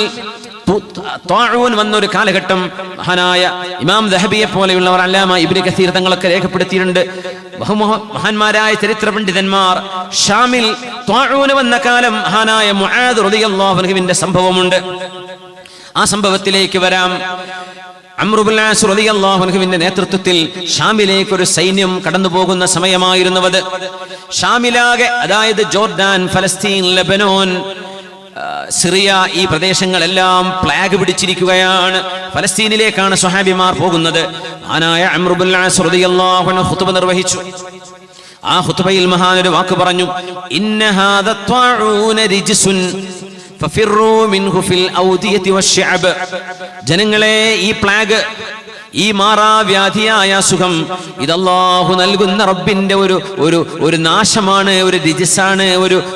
ത്വാഊൻ വന്നൊരു കാലഘട്ടം മഹാനായ ഇമാം ദഹബിയെ പോലെയുള്ളവർ, അല്ലാമ ഇബ്നു കസീർ തങ്ങളൊക്കെ രേഖപ്പെടുത്തിയിട്ടുണ്ട്. മഹാന്മാരായ ചരിത്ര പണ്ഡിതന്മാർ ഷാമിൽ ത്വാഊൻ വന്ന കാലം മഹാനായ മുആദ് റളിയല്ലാഹു അൻഹുവിന്റെ സംഭവമുണ്ട്. ആ സംഭവത്തിലേക്ക് വരാം. അംർ ഇബ്നു അസ് റളിയല്ലാഹു അൻഹുവിന്റെ നേതൃത്വത്തിൽ ഷാമിലേക്ക് ഒരു സൈന്യം കടന്നു പോകുന്ന സമയമായിരുന്നു അത്. ഷാമിലാകെ, അതായത് ജോർദാൻ, ഫലസ്തീൻ, ലെബനോൻ, സിറിയ, ഈ പ്രദേശങ്ങളെല്ലാം പ്ലാഗ് പിടിച്ചിരിക്കുകയാണ്. ഫലസ്തീനിലേക്കാണ് സ്വഹാബിമാർ പോകുന്നത്. മഹാനായ അംർ ഇബ്നു അസ് റളിയല്ലാഹു അൻഹു ഖുതുബ നിർവഹിച്ചു. ആ ഖുതുബയിൽ മഹാൻ ഒരു വാക്ക് പറഞ്ഞു, ഇന്ന ഹാദ ത്വാഊന റിജ്സുൻ ഫഫിറൂ മിൻഹു ഫിൽ ഔദിയതി വശഅബ്. ജനങ്ങളെ, ഈ പ്ലാഗ്, ഈ മാറാവ്യാധിയായ അസുഖം, ഇത് അല്ലാഹു നൽകുന്ന റബ്ബിന്റെ ഒരു നാശമാണ്, ഒരു റിജ്സാണ്,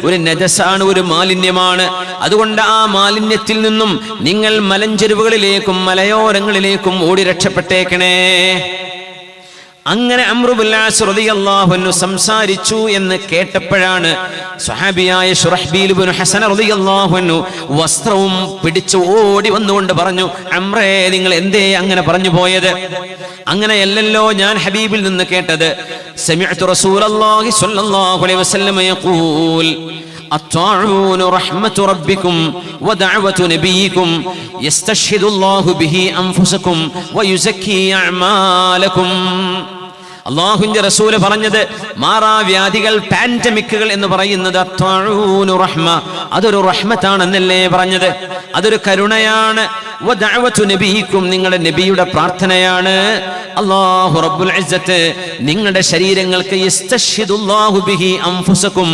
ഒരു നജസാണ്, ഒരു മാലിന്യമാണ്. അതുകൊണ്ട് ആ മാലിന്യത്തിൽ നിന്നും നിങ്ങൾ മലഞ്ചെരുവുകളിലേക്കും മലയോരങ്ങളിലേക്കും ഓടി രക്ഷപ്പെട്ടേക്കണേ. അങ്ങനെ അംർ ഇബ്നു അസ് റളിയല്ലാഹു അൻഹു സംസാരിച്ചു എന്ന് കേട്ടപ്പോഴാണ് സ്വഹാബിയായ ശുറഹ്ബീൽ ഇബ്നു ഹസൻ റളിയല്ലാഹു അൻഹു വസ്ത്രവും പിടിച്ചു ഓടി വന്നുകൊണ്ട് പറഞ്ഞു, അംറേ, നിങ്ങൾ എന്തേ അങ്ങനെ പറഞ്ഞു പോയത്? അങ്ങനെയല്ലല്ലോ ഞാൻ ഹബീബിൽ നിന്ന് കേട്ടത്. സമിഅ്തു റസൂലല്ലാഹി സ്വല്ലല്ലാഹു അലൈഹി വസല്ലം യഖൂൽ الطاعون رحمة ربكم ودعوة نبيكم يستشهد الله به أنفسكم ويزكي أعمالكم. അള്ളാഹുവിന്റെ റസൂല് പറഞ്ഞത്, മാറാവ്യാധികൾ, പാൻഡമിക്കുകൾ എന്ന് പറയുന്നത് അത്വാഊനു റഹ്മ, അതൊരു റഹ്മത്താണെന്നല്ലേ പറഞ്ഞത്, അതൊരു കരുണയാണ്. വദഅവതു നബിയിക്കും, നിങ്ങളുടെ നബിയുടെ പ്രാർത്ഥനയാണ്. അല്ലാഹു റബ്ബുൽ ഇസ്സത്ത് നിങ്ങളുടെ ശരീരങ്ങൾക്ക് യസ്തശ്ഹിദുല്ലാഹു ബിഹി അൻഫുസകും,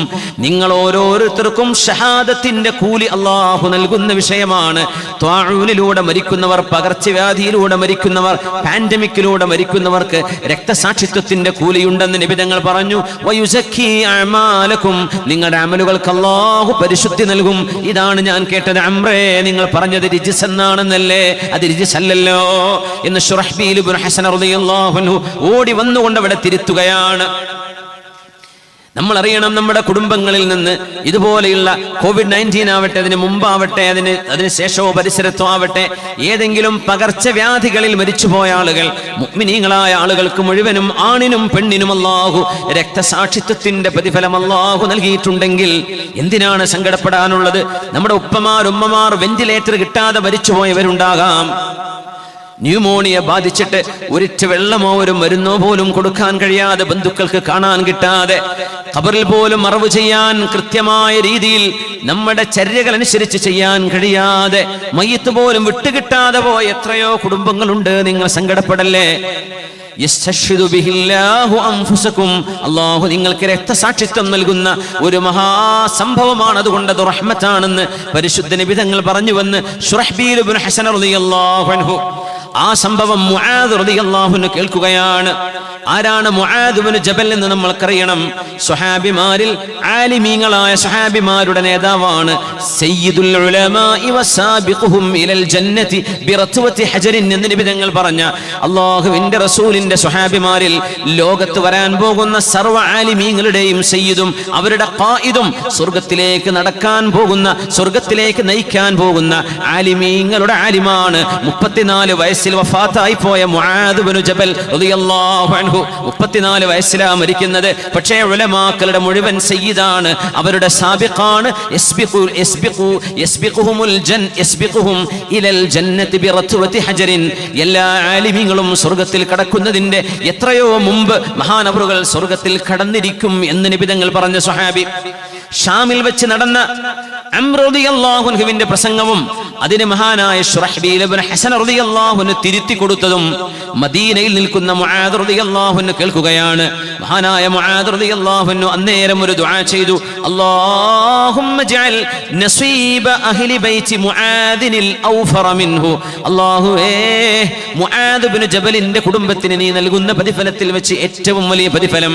നിങ്ങൾ ഓരോരുത്തർക്കും ഷഹാദത്തിന്റെ കൂലി അല്ലാഹു നൽകുന്ന വിഷയമാണ്. ത്വാഊനിലൂടെ മരിക്കുന്നവർ, പകർച്ചവ്യാധിയിലൂടെ മരിക്കുന്നവർ, പാൻഡമിക്കിലൂടെ മരിക്കുന്നവർക്ക് രക്തസാക്ഷിത്വത്തിന്റെ കൂലിയുണ്ടെന്ന് നബി തങ്ങൾ പറഞ്ഞു. വയുസക്കി അഅമാലകും, നിങ്ങളുടെ അമലുകൾക്ക് അല്ലാഹു പരിശുദ്ധി നൽകും. ഇതാണ് ഞാൻ കേട്ടത്. അംറേ, നിങ്ങൾ പറഞ്ഞത് റിജ്സ് എന്നാണെന്നല്ലേ? അത് റിജ്സ് അല്ലല്ലോ എന്ന് ശുറഹ്ബീൽ ഇബ്നു ഹസൻ റളിയല്ലാഹു അൻഹു ഓടി വന്നുകൊണ്ട് അവിടെ തിരുത്തുകയാണ്. നമ്മൾ അറിയണം, നമ്മുടെ കുടുംബങ്ങളിൽ നിന്ന് ഇതുപോലെയുള്ള COVID-19 ആവട്ടെ, അതിന് മുമ്പാവട്ടെ, അതിന് ശേഷമോ പരിസരത്തോ ആവട്ടെ, ഏതെങ്കിലും പകർച്ചവ്യാധികളിൽ മരിച്ചുപോയ ആളുകൾ, മുഅ്മിനീങ്ങളായ ആളുകൾക്ക് മുഴുവനും, ആണിനും പെണ്ണിനും അല്ലാഹു രക്തസാക്ഷിത്വത്തിന്റെ പ്രതിഫലം അല്ലാഹു നൽകിയിട്ടുണ്ടെങ്കിൽ എന്തിനാണ് സങ്കടപ്പെടാനുള്ളത്? നമ്മുടെ ഉപ്പമാർ, ഉമ്മമാർ വെന്റിലേറ്റർ കിട്ടാതെ മരിച്ചുപോയവരുണ്ടാകാം. ന്യൂമോണിയ ബാധിച്ചിട്ട് ഒരിറ്റ് വെള്ളമോ ഒരു മരുന്നോ പോലും കൊടുക്കാൻ കഴിയാതെ, ബന്ധുക്കൾക്ക് കാണാൻ കിട്ടാതെ, ഖബറിൽ പോലും മറവ് ചെയ്യാൻ കൃത്യമായ രീതിയിൽ നമ്മുടെ ചര്യകൾ അനുസരിച്ച് ചെയ്യാൻ കഴിയാതെ, മയ്യത്ത് പോലും വിട്ടുകിട്ടാതെ പോയ എത്രയോ കുടുംബങ്ങളുണ്ട്. നിങ്ങൾ സങ്കടപ്പെടല്ലേ. അല്ലാഹു നിങ്ങൾക്ക് രക്തസാക്ഷിത്വം നൽകുന്ന ഒരു മഹാസംഭവമാണ്. അതുകൊണ്ട് അത് റഹ്മത്താണെന്ന് പരിശുദ്ധ നബി തങ്ങൾ പറഞ്ഞുവെന്ന് ശുറഹ്ബീൽ ഇബ്നു ഹസൻ റളിയല്ലാഹു അൻഹു ആ സംഭവം മുആദ് റളിയല്ലാഹു അൻഹു കേൾക്കുകയാണ്. ആരാണ് മുആദ് ഇബ്നു ജബൽ എന്ന് നമ്മൾക്കറിയണം. സ്വഹാബിമാരിൽ ആലിമീങ്ങളായ സ്വഹാബിമാരുടെ നേതാവാണ്. സയ്യിദുൽ ഉലമാഇ വസാബിഖുഹും ഇലൽ ജന്നതി ബിറത്വതി ഹജറിൻ എന്ന് നബി തങ്ങൾ പറഞ്ഞ അല്ലാഹുവിന്റെ റസൂലിന്റെ സ്വഹാബിമാരിൽ ലോകത്ത് വരാൻ പോകുന്ന സർവ്വ ആലിമീങ്ങളുടെയും സയ്യിദും അവരുടെ ഖായിദും, സ്വർഗ്ഗത്തിലേക്ക് നടക്കാൻ പോകുന്ന, സ്വർഗ്ഗത്തിലേക്ക് നയിക്കാൻ പോകുന്ന ആലിമീങ്ങളുടെ ആലിമാണ്. 34 വയസ്സിൽ വഫാത്തായി പോയ മുആദ് ഇബ്നു ജബൽ റളിയല്ലാഹു അൻഹു 34 വയസ്സിലാണ് മരിക്കുന്നത്. പക്ഷേ ഉലമാക്കളുടെ മുഴുവൻ സയ്യിദാണ്, അവരുടെ സാബിഖാണ്. യസ്ബിഖുഹും ഇലൽ ജന്നതി ബിറത്വതി ഹജറിൻ. എല്ലാ ആലിമീങ്ങളും സ്വർഗ്ഗത്തിൽ കടക്കുന്നതിന്റെ എത്രയോ മുമ്പ് മഹാനവറുകൾ സ്വർഗ്ഗത്തിൽ കടന്നിരിക്കും എന്ന് നബി തങ്ങൾ പറഞ്ഞ സ്വഹാബി. ഷാമിൽ വെച്ച് നടന്ന അംർ റളിയല്ലാഹു അൻഹുവിന്റെ പ്രസംഗവും അതിന് മഹാനായ ശുറഹ്ബീൽ ഇബ്നു ഹസൻ റളിയല്ലാഹു അൻഹു തിരുത്തി കൊടുത്തതും മദീനയിൽ നിൽക്കുന്ന മുആദ് റളിയല്ലാഹു അൻഹു കേൾക്കുകയാണ്. മഹാനായ മുആദ് റളിയല്ലാഹു അൻഹു അന്നേരം ഒരു ദുആ ചെയ്തു, അല്ലാഹുമ്മ ജഅൽ നസീബ അഹ്ലി ബൈതി മുആദിനിൽ ഔഫറ മിൻഹു. അല്ലാഹുവേ, മുആദ് ഇബ്നു ജബലിന്റെ കുടുംബത്തിന് നീ നൽകുന്ന പ്രതിഫലത്തിൽ വെച്ച് ഏറ്റവും വലിയ പ്രതിഫലം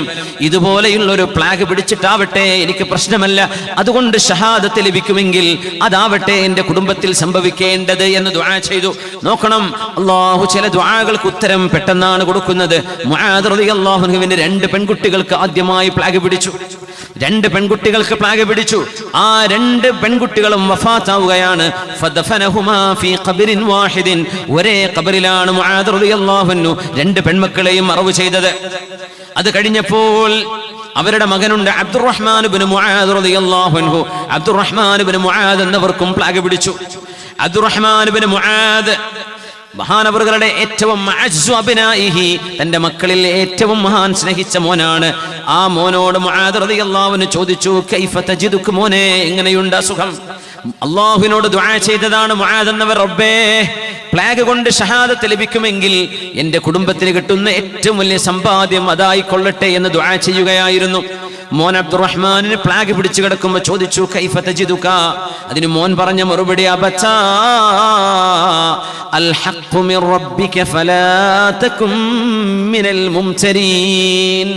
ഇതുപോലെയുള്ള ഒരു പ്ലാഗ് പിടിച്ചിട്ടാവട്ടെ, എനിക്ക് പ്രശ്നമല്ല, അതുകൊണ്ട് ഷഹാദത്ത് ലഭിക്കുമെങ്കിൽ അതാവട്ടെ എന്റെ കുടുംബത്തിൽ സംഭവിക്കേണ്ടത് എന്ന് ദുആ ചെയ്തു. നോക്കണം, അല്ലാഹു ചില ദുആകൾക്ക് ഉത്തരം പെട്ടെന്നാണ് കൊടുക്കുന്നത്. മുആദ് റളിയല്ലാഹു അൻഹുവിന്റെ 2 പെൺകുട്ടികൾക്ക് ആദ്യമായി പ്ലാഗ് പിടിച്ചു. 2 പെൺകുട്ടികൾക്ക് പ്ലാഗ് പിടിച്ചു. ആ 2 പെൺകുട്ടികളും വഫാത്താവുകയാണ്. ഫദഫനഹുമാ ഫീ ഖബറിൻ വാഹിദിൻ. ഒരേ ഖബറിലാണ് മുആദ് റളിയല്ലാഹു അൻഹു 2 പെൺമക്കളെയും മറവ് ചെയ്തത്. അത് കഴിഞ്ഞപ്പോൾ അവരുടെ മകനുണ്ട് അബ്ദുറഹ്മാൻ ഇബ്നു മുആദ് റളിയല്ലാഹു അൻഹു. അബ്ദുറഹ്മാൻ ഇബ്നു മുആദ് എന്നവർക്കും പ്ലാഗ് പിടിച്ചു. അബ്ദുറഹ്മാൻ ഇബ്നു മുആദ് മഹാനവറുകളുടെ ഏറ്റവും അഅ്സു അബ്നാഇഹി, തന്റെ മക്കളിൽ ഏറ്റവും മഹാൻ സ്നേഹിച്ച മോനാണ്. ആ മോനോട് മുആദ് റളിയല്ലാഹു അൻഹു ചോദിച്ചു, കൈഫ തജിദുക, മോനെ എങ്ങനെയുണ്ട് അസുഖം? അല്ലാഹുവിനോട് ദുആ ചെയ്തതാണ് മുആദ് എന്നവർ, റബ്ബേ, പ്ലാഗ് കൊണ്ട് ഷഹാദത്ത് ലഭിക്കുമെങ്കിൽ എന്റെ കുടുംബത്തിന് കിട്ടുന്ന ഏറ്റവും വലിയ സമ്പാദ്യം അതായിക്കൊള്ളട്ടെ എന്ന് ദുആ ചെയ്യുകയായിരുന്നു. മോൻ അബ്ദുറഹ്മാനിന് പ്ലാഗ് പിടിച്ചു കിടക്കുമ്പോൾ ചോദിച്ചു, കൈഫ തജിദുക? അതിന് മോൻ പറഞ്ഞ മറുപടി, അബതാ അൽ ഹഖ്ഖു മിർ റബ്ബിക ഫലാ തകും മിനൽ മുംതരീൻ.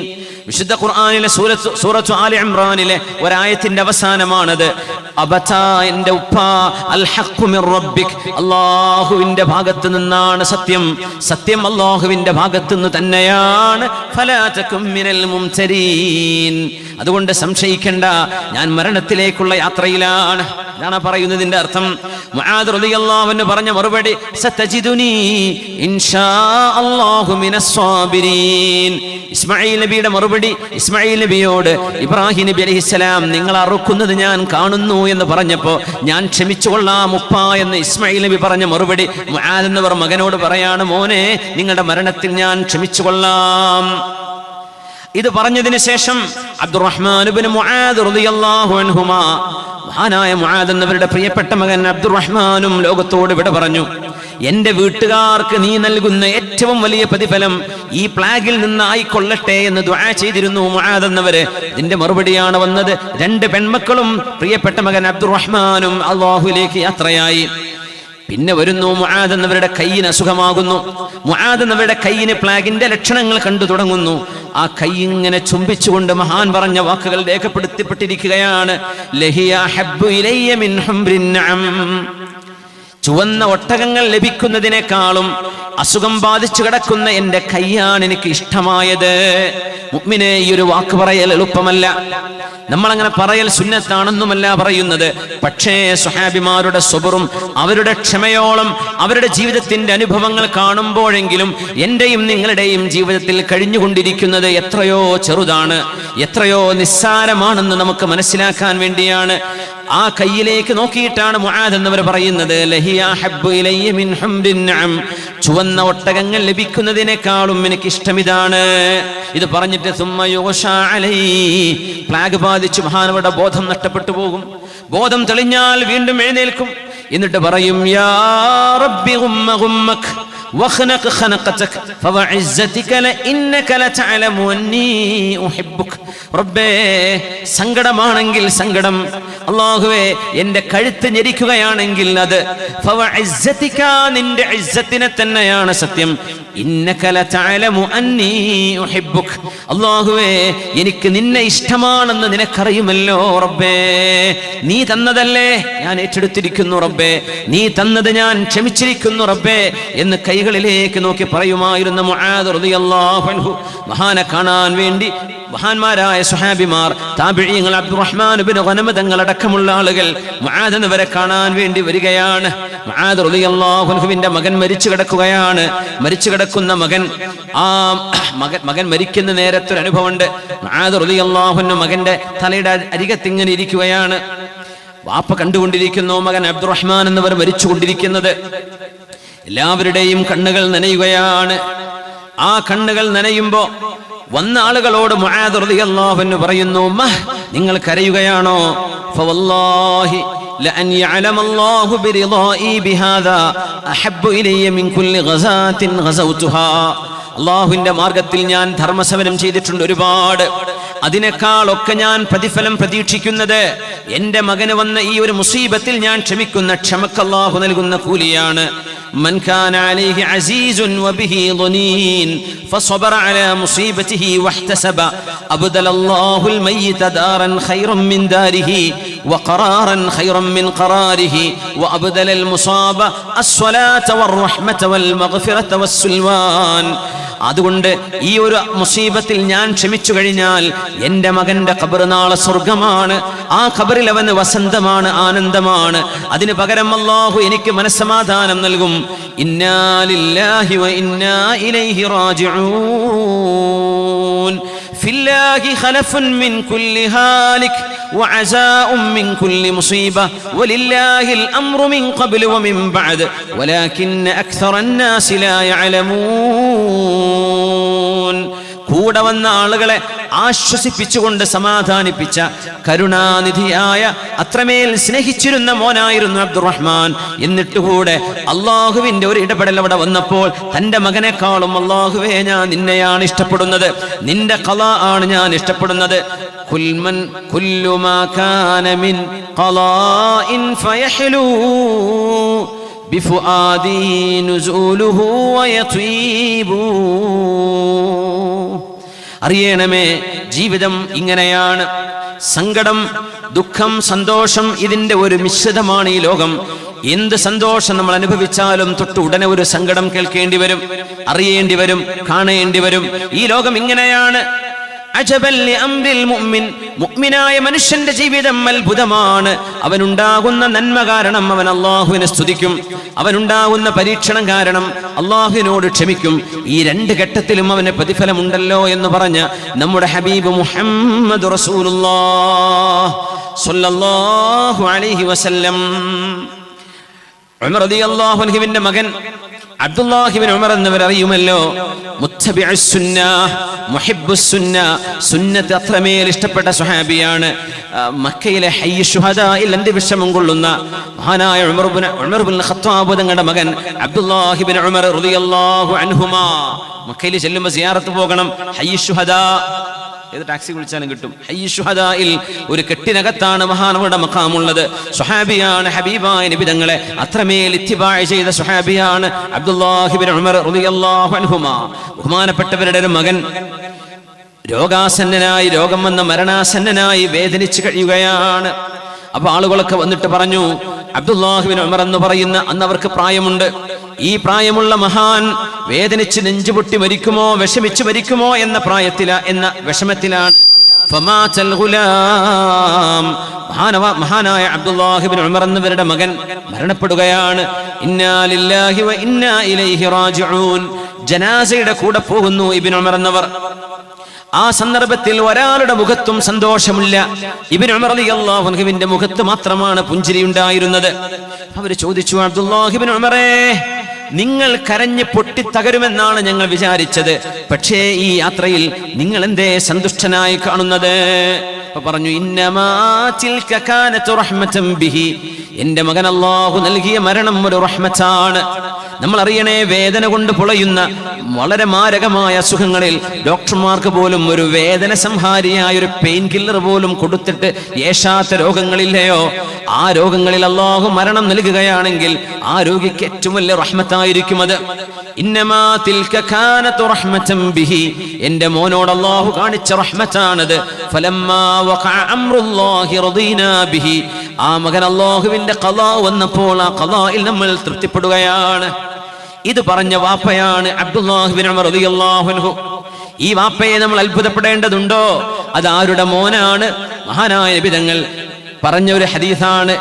വിശുദ്ധ ഖുർആനിലെ സൂറത്തു ആലി ഇംറാനിലെ ഒരായത്തിന്റെ അവസാനമാണത്. അബതാ, എന്റെ ഉപ്പ, അൽ ഹഖ്ഖു മിർ റബ്ബിക്, അല്ലാഹുവിന്റെ ഭാഗത്ത് നിന്നാണ് സത്യം, സത്യം അല്ലാഹുവിന്റെ ഭാഗത്ത് നിന്ന് തന്നെയാണ്. ഫലാ തകും മിനൽ മുംതരീൻ, അതുകൊണ്ട് സംശയിക്കണ്ട, ഞാൻ മരണത്തിലേക്കുള്ള യാത്രയിലാണ്. ഇതാണ് പറയുന്നതിന്റെ അർത്ഥം. മുആദ് റളിയല്ലാഹു അൻഹു പറഞ്ഞ മറുപടി, സതജിദുനി ഇൻഷാ അല്ലാഹു മിനസ് സാബിരീൻ. ഇസ്മാഈൽ നബിയുടെ മറുപടി, ഇസ്മാഈൽ നബിയോട് ഇബ്രാഹിം നബി അലൈഹിസ്സലാം നിങ്ങൾ അറുക്കുന്നത് ഞാൻ കാണുന്നു എന്ന് പറഞ്ഞപ്പോൾ ഞാൻ ക്ഷമിച്ചുകൊള്ളാം ഉപ്പ എന്ന് ഇസ്മാഈൽ നബി പറഞ്ഞ മറുപടി മുആദ് എന്നവർ മകനോട് പറയാണ്, മോനെ, നിങ്ങളുടെ മരണത്തിൽ ഞാൻ ക്ഷമിച്ചുകൊള്ളാം. ഇത് പറഞ്ഞതിന് ശേഷം അബ്ദുറഹ്മാൻ ഇബ്നു മുആദ് റളിയല്ലാഹു അൻഹുമാ, മഹാനായ മുആദ് എന്നവരുടെ പ്രിയപ്പെട്ട മകൻ അബ്ദുറഹ്മാനും ലോകത്തോട് വിട പറഞ്ഞു. എന്റെ വീട്ടുകാർക്ക് നീ നൽകുന്ന ഏറ്റവും വലിയ പ്രതിഫലം ഈ പ്ലാഗിൽ നിന്നായിക്കൊള്ളട്ടെ എന്ന് ദുആ ചെയ്തിരുന്നു മുആദ് എന്നവര്. ഇതിന്റെ മറുപടിയാണ് വന്നത്. 2 പെൺമക്കളും പ്രിയപ്പെട്ട മകൻ അബ്ദുറഹ്മാനും അല്ലാഹുവിലേക്ക് യാത്രയായി. പിന്നെ വരുന്നു മുആദ് എന്നവരുടെ കൈയിന് അസുഖമാകുന്നു. മുആദ് എന്നവരുടെ കൈയിന് പ്ലാഗിന്റെ ലക്ഷണങ്ങൾ കണ്ടു തുടങ്ങുന്നു. ആ കൈ ഇങ്ങനെ ചുംബിച്ചുകൊണ്ട് മഹാൻ പറഞ്ഞ വാക്കുകൾ രേഖപ്പെടുത്തപ്പെട്ടിരിക്കുകയാണ്. ലഹിയ ഹബ്ബു ഇലയ്യ മിൻ ഹംറിൻ നഅം. ചുവന്ന ഒട്ടകങ്ങൾ ലഭിക്കുന്നതിനേക്കാളും അസുഖം ബാധിച്ചു കിടക്കുന്ന എന്റെ കൈയാണ് എനിക്ക് ഇഷ്ടമായത്. മുഅ്മിനേ, ഈ ഒരു വാക്ക് പറയൽ എളുപ്പമല്ല. നമ്മളങ്ങനെ പറയൽ സുന്നത്താണെന്നുമല്ല പറയുന്നത്. പക്ഷേ സ്വഹാബിമാരുടെ സ്വബറും അവരുടെ ക്ഷമയോളം അവരുടെ ജീവിതത്തിന്റെ അനുഭവങ്ങൾ കാണുമ്പോഴെങ്കിലും എന്റെയും നിങ്ങളുടെയും ജീവിതത്തിൽ കഴിഞ്ഞുകൊണ്ടിരിക്കുന്നത് എത്രയോ ചെറുതാണ്, എത്രയോ നിസ്സാരമാണെന്ന് നമുക്ക് മനസ്സിലാക്കാൻ വേണ്ടിയാണ്. ആ കയ്യിലേക്ക് നോക്കിയിട്ടാണ് മുആദ് എന്നവർ പറയുന്നത്, ലഹിയ ഹബ്ബു ഇലയ്യ മിൻ ഹംറിൻ നഅം. ചുവന്ന ഒട്ടകങ്ങൾ ലഭിക്കുന്നതിനേക്കാളും എനിക്ക് ഇഷ്ടം ഇതാണ്. ഇത് പറഞ്ഞിട്ട് പ്ലാഗ് ബാധിച്ച് മഹാനവരുടെ ബോധം നഷ്ടപ്പെട്ടു പോകും. ബോധം തെളിഞ്ഞാൽ വീണ്ടും എഴുന്നേൽക്കും. എന്നിട്ട് പറയും, യാ റബ്ബി ഗുമ്മ ഗുമ്മക് വഖ്നഖ് ഖനഖതക് ഫവഇസ്സതിക ലഇന്നക ലതഅലമു അന്നി ഉഹിബ്ബുക്. റബ്ബേ, സങ്കടമാണെങ്കിൽ സങ്കടം, അല്ലാഹുവേ എന്റെ കഴുത്ത് ഞെരിക്കുകയാണെങ്കിൽ അത് ഫവഇസ്സതിക, നിന്റെ ഇസ്സത്തിനെ തന്നെയാണ് സത്യം. ഇന്നക ലതഅലമു അന്നി ഉഹിബ്ബുക്, അല്ലാഹുവേ എനിക്ക് നിന്നെ ഇഷ്ടമാണെന്ന് നിനക്കറിയുമല്ലോ റബ്ബേ. നീ തന്നതല്ലേ, ഞാൻ ഏറ്റെടുത്തിരിക്കുന്നു റബ്ബേ, നീ തന്നത് ഞാൻ ക്ഷമിച്ചിരിക്കുന്നു റബ്ബേ എന്ന് കൈകളിലേക്ക് നോക്കി പറയുമായിരുന്ന മുആദ് റളിയല്ലാഹു അൻഹു. മഹാനെ കാണാൻ വേണ്ടി മഹാന്മാരായ സ്വഹാബിമാർ, താബിഈങ്ങൾ, അബ്ദുറഹ്മാൻ ഇബ്നു ഗനമ തങ്ങളടക്കമുള്ള ആളുകൾ മുആദ് എന്നവരെ കാണാൻ വേണ്ടി വരികയാണ്. മുആദ് റളിയല്ലാഹു അൻഹുവിന്റെ മകൻ മരിച്ചു കിടക്കുകയാണ്. മരിച്ചു കിടക്കുന്ന മകൻ മരിക്കുന്ന നേരത്തെ ഒരു അനുഭവമുണ്ട്. മുആദ് റളിയല്ലാഹു അൻഹു മകന്റെ തലയുടെ അരികത്തിങ്ങനെ ഇരിക്കുകയാണ്. വാപ്പ കണ്ടുകൊണ്ടിരിക്കുന്നു മകൻ അബ്ദുറഹ്മാൻ എന്നവർ മരിച്ചുകൊണ്ടിരിക്കുന്നത്. എല്ലാവരുടെയും കണ്ണുകൾ നനയുകയാണ്. ആ കണ്ണുകൾ നനയുമ്പോ വന്ന ആളുകളോട് മുആദ് റളിയല്ലാഹു അൻഹു പറയുന്നു, മഹ്, നിങ്ങൾ കരയുകയാണോ? ഫവല്ലാഹി ലഅൻ യഅലമല്ലാഹു ബിറിളാഇ ബിഹാദാ അഹബ്ബു ഇലയ്യ മിൻ കുല്ലി ഗസാത്തിൻ ഗസൗതുഹാ. അള്ളാഹുവിന്റെ മാർഗത്തിൽ ഞാൻ ധർമ്മസമരം ചെയ്തിട്ടുണ്ട് ഒരുപാട്. അതിനേക്കാളൊക്കെ ഞാൻ പ്രതിഫലം പ്രതീക്ഷിക്കുന്നത് എന്റെ മകന് വന്ന ഈ ഒരു മുസീബത്തിൽ ഞാൻ ക്ഷമിക്കുന്ന ക്ഷമക്ക് അള്ളാഹു നൽകുന്ന കൂലിയാണ്. من كان عليه عزيز وبه ضنين فصبر على مصيبته واحتسب أبدل الله الميت دارا خيرا من داره وقرارا خيرا من قراره وأبدل المصاب الصلاة والرحمة والمغفرة والسلوان. അതുകൊണ്ട് ഈ ഒരു മുസീബത്തിൽ ഞാൻ ക്ഷമിച്ചു കഴിഞ്ഞാൽ എൻ്റെ മകന്റെ ഖബർ നാളെ സ്വർഗമാണ്. ആ ഖബറിൽ അവന് വസന്തമാണ്, ആനന്ദമാണ്. അതിന് പകരം അല്ലാഹു എനിക്ക് മനസ്സമാധാനം നൽകും. ഇന്നാ ലില്ലാഹി വ ഇന്നാ ഇലൈഹി റാജിഊൻ. ഫില്ലാഹി ഖലഫുൻ മിൻ കുല്ലി ഹാലിക് وعزاء من كل مصيبة ولله الأمر من قبل ومن بعد ولكن أكثر الناس لا يعلمون. കൂടെ വന്ന ആളുകളെ ആശ്വസിപ്പിച്ചുകൊണ്ട് സമാധാനിപ്പിച്ച കരുണാനിധിയായ അത്രമേൽ സ്നേഹിച്ചിരുന്ന മോനായിരുന്നു അബ്ദുറഹ്മാൻ. എന്നിട്ടുകൂടെ അള്ളാഹുവിന്റെ ഒരു ഇടപെടൽ അവിടെ വന്നപ്പോൾ തന്റെ മകനെക്കാളും അള്ളാഹുവേ ഞാൻ നിന്നെയാണ് ഇഷ്ടപ്പെടുന്നത്, നിന്റെ ഖളാ ആണ് ഞാൻ ഇഷ്ടപ്പെടുന്നത്. കുല്ലു മാ കാന മിൻ ഖളാഇൻ ഫയഹ്ലു ബിഫുആദി നുസൂലുഹു വയതീബു. അറിയണമേ, ജീവിതം ഇങ്ങനെയാണ്. സങ്കടം, ദുഃഖം, സന്തോഷം, ഇതിന്റെ ഒരു മിശ്രിതമാണ് ഈ ലോകം. എന്ത് സന്തോഷം നമ്മൾ അനുഭവിച്ചാലും തൊട്ട് ഉടനെ ഒരു സങ്കടം കേൾക്കേണ്ടി വരും, അറിയേണ്ടി വരും, കാണേണ്ടി വരും. ഈ ലോകം ഇങ്ങനെയാണ്. അജബൽ ലിഅംരിൽ മുഅ്മിൻ, മുഅ്മിനായ മനുഷ്യന്റെ ജീവിതം അത്ഭുതമാണ്. അവനുണ്ടാകുന്ന നന്മ കാരണം അവൻ അല്ലാഹുവിനെ സ്തുതിക്കും, അവനുണ്ടാകുന്ന പരീക്ഷണം കാരണം അല്ലാഹുവിനോട് ക്ഷമിക്കും. ഈ രണ്ട് ഘട്ടത്തിലും അവന് പ്രതിഫലമുണ്ടല്ലോ എന്ന് പറഞ്ഞ നമ്മുടെ ഹബീബ് മുഹമ്മദ് റസൂലുള്ളാഹി സ്വല്ലല്ലാഹു അലൈഹി വസല്ലം. ഉമർ റളിയല്ലാഹു അൻഹുവിന്റെ മകൻ അബ്ദുല്ലാഹി ഇബ്നു ഉമർ എന്നവർ അറിയുമല്ലോ. മുത്തബിഉസ് സുന്നഹ്, മുഹിബ്ബുസ് സുന്നഹ്, സുന്നത്ത് അത്രമേൽ ഇഷ്ടപ്പെട്ട സ്വഹാബിയാണ്. മക്കയിലെ ഹയ്യ ശുഹദായിൽ അന്ത്യവിശ്രമം കൊള്ളുന്ന മഹാനായ ഉമർ ഇബ്നുൽ ഖത്താബ് തങ്ങളുടെ മകൻ അബ്ദുല്ലാഹി ഇബ്നു ഉമർ റളിയല്ലാഹു അൻഹുമാ. മക്കയിൽ ചെല്ലുമ്പോൾ സിയാറത്ത് പോകണം. ഹയ്യ ശുഹദാ ഏത് ടാക്സി വിളിച്ചാലും കിട്ടും. ഹയ്യ ശുഹദായിൽ ഒരു കെട്ടിനകത്താണ് മഹാനവരുടെ മഖാമുള്ളത്. സ്വഹാബിയാണ്, ഹബീബായ നബി തങ്ങളെ അത്രമേൽ ഇത്തിബാഅ് ചെയ്ത സ്വഹാബിയാണ് അബ്ദുല്ലാഹി ഇബ്നു ഉമർ റളിയല്ലാഹു അൻഹുമാ. ബഹുമാനപ്പെട്ടവരുടെ ഒരു മകൻ രോഗാസന്നനായി, രോഗം വന്ന മരണാസന്നനായി വേദനിച്ചു കഴിയുകയാണ്. അപ്പൊ ആളുകളൊക്കെ വന്നിട്ട് പറഞ്ഞു, അബ്ദുല്ലാഹി ഇബ്നു ഉമർ എന്ന് പറയുന്ന, അന്ന് അവർക്ക് പ്രായമുണ്ട്, ഈ പ്രായമുള്ള മഹാൻ വേദനിച്ച് നെഞ്ചുപൊട്ടി മരിക്കുമോ, വിഷമിച്ച് മരിക്കുമോ എന്ന എന്ന വിഷമത്തിലാണ്. ഫമാതൽ ഗുലാം, മഹാനായ അബ്ദുല്ലാഹി ഇബ്നു ഉമർ എന്നവരുടെ മകൻ മരണപ്പെടുകയാണ്. ഇന്നാ ലില്ലാഹി വ ഇന്നാ ഇലൈഹി റാജിഊൻ. ജനാസയുടെ കൂടെ പോകുന്നു ഇബ്നു ഉമർ എന്നവർ. ആ സന്ദർഭത്തിൽ ഒരാളുടെ മുഖത്തും സന്തോഷമില്ല. ഇബ്നു ഉമർ റളിയല്ലാഹു അൻഹുവിന്റെ മുഖത്ത് മാത്രമാണ് പുഞ്ചിരി ഉണ്ടായിരുന്നത്. അവർ ചോദിച്ചു, അബ്ദുല്ലാഹി ഇബ്നു ഉമറേ, നിങ്ങൾ കരഞ്ഞ് പൊട്ടിത്തകരുമെന്നാണ് ഞങ്ങൾ വിചാരിച്ചത്, പക്ഷേ ഈ യാത്രയിൽ നിങ്ങൾ എന്തേ സന്തുഷ്ടനായി കാണുന്നത്? പറഞ്ഞു, ഇന്നമാ തിൽക കാനത് റഹ്മതൻ ബിഹി. എന്റെ മകൻ അല്ലാഹു നൽകിയ മരണം ഒരു റഹ്മത്താണ്. നമ്മൾ അറിയണേ, വേദന കൊണ്ട് പൊളയുന്ന വളരെ മാരകമായ അസുഖങ്ങളിൽ ഡോക്ടർമാർക്ക് പോലും ഒരു വേദന സംഹാരിയായ ഒരു പെയിൻ കില്ലർ പോലും കൊടുത്തിട്ട് ഏശാത്ത രോഗങ്ങളില്ലയോ? ആ രോഗങ്ങളിൽ അല്ലാഹു മരണം നൽകുകയാണെങ്കിൽ ആ രോഗിക്ക് ഏറ്റവും വലിയ റഹ്മത്തായിരിക്കും അത്. ഇന്നമാ തിൽക കാനത് റഹ്മതൻ ബിഹി. എന്റെ മോനോട് അല്ലാഹു കാണിച്ച റഹ്മത്താണത്. ഫലമ്മാ വഖഅ അംറുല്ലാഹി റദീനാ ബിഹി. ആ മകൻ അല്ലാഹുവിന്റെ ഖളാ വന്നപ്പോൾ ആ ഖളായിൽ നമ്മൾ തൃപ്തിപ്പെടുകയാണ്. ഇത് പറഞ്ഞ വാപ്പയാണ് അബ്ദുല്ലാഹി ഇബ്നു ഉമർ റളിയല്ലാഹു അൻഹു. ഈ വാപ്പയെ നമ്മൾ അത്ഭുതപ്പെടേണ്ടതുണ്ടോ? അത് ആരുടെ മോനാണ്? മഹാനായ നബി തങ്ങൾ പറഞ്ഞ ഒരു ഹദീസാണ്.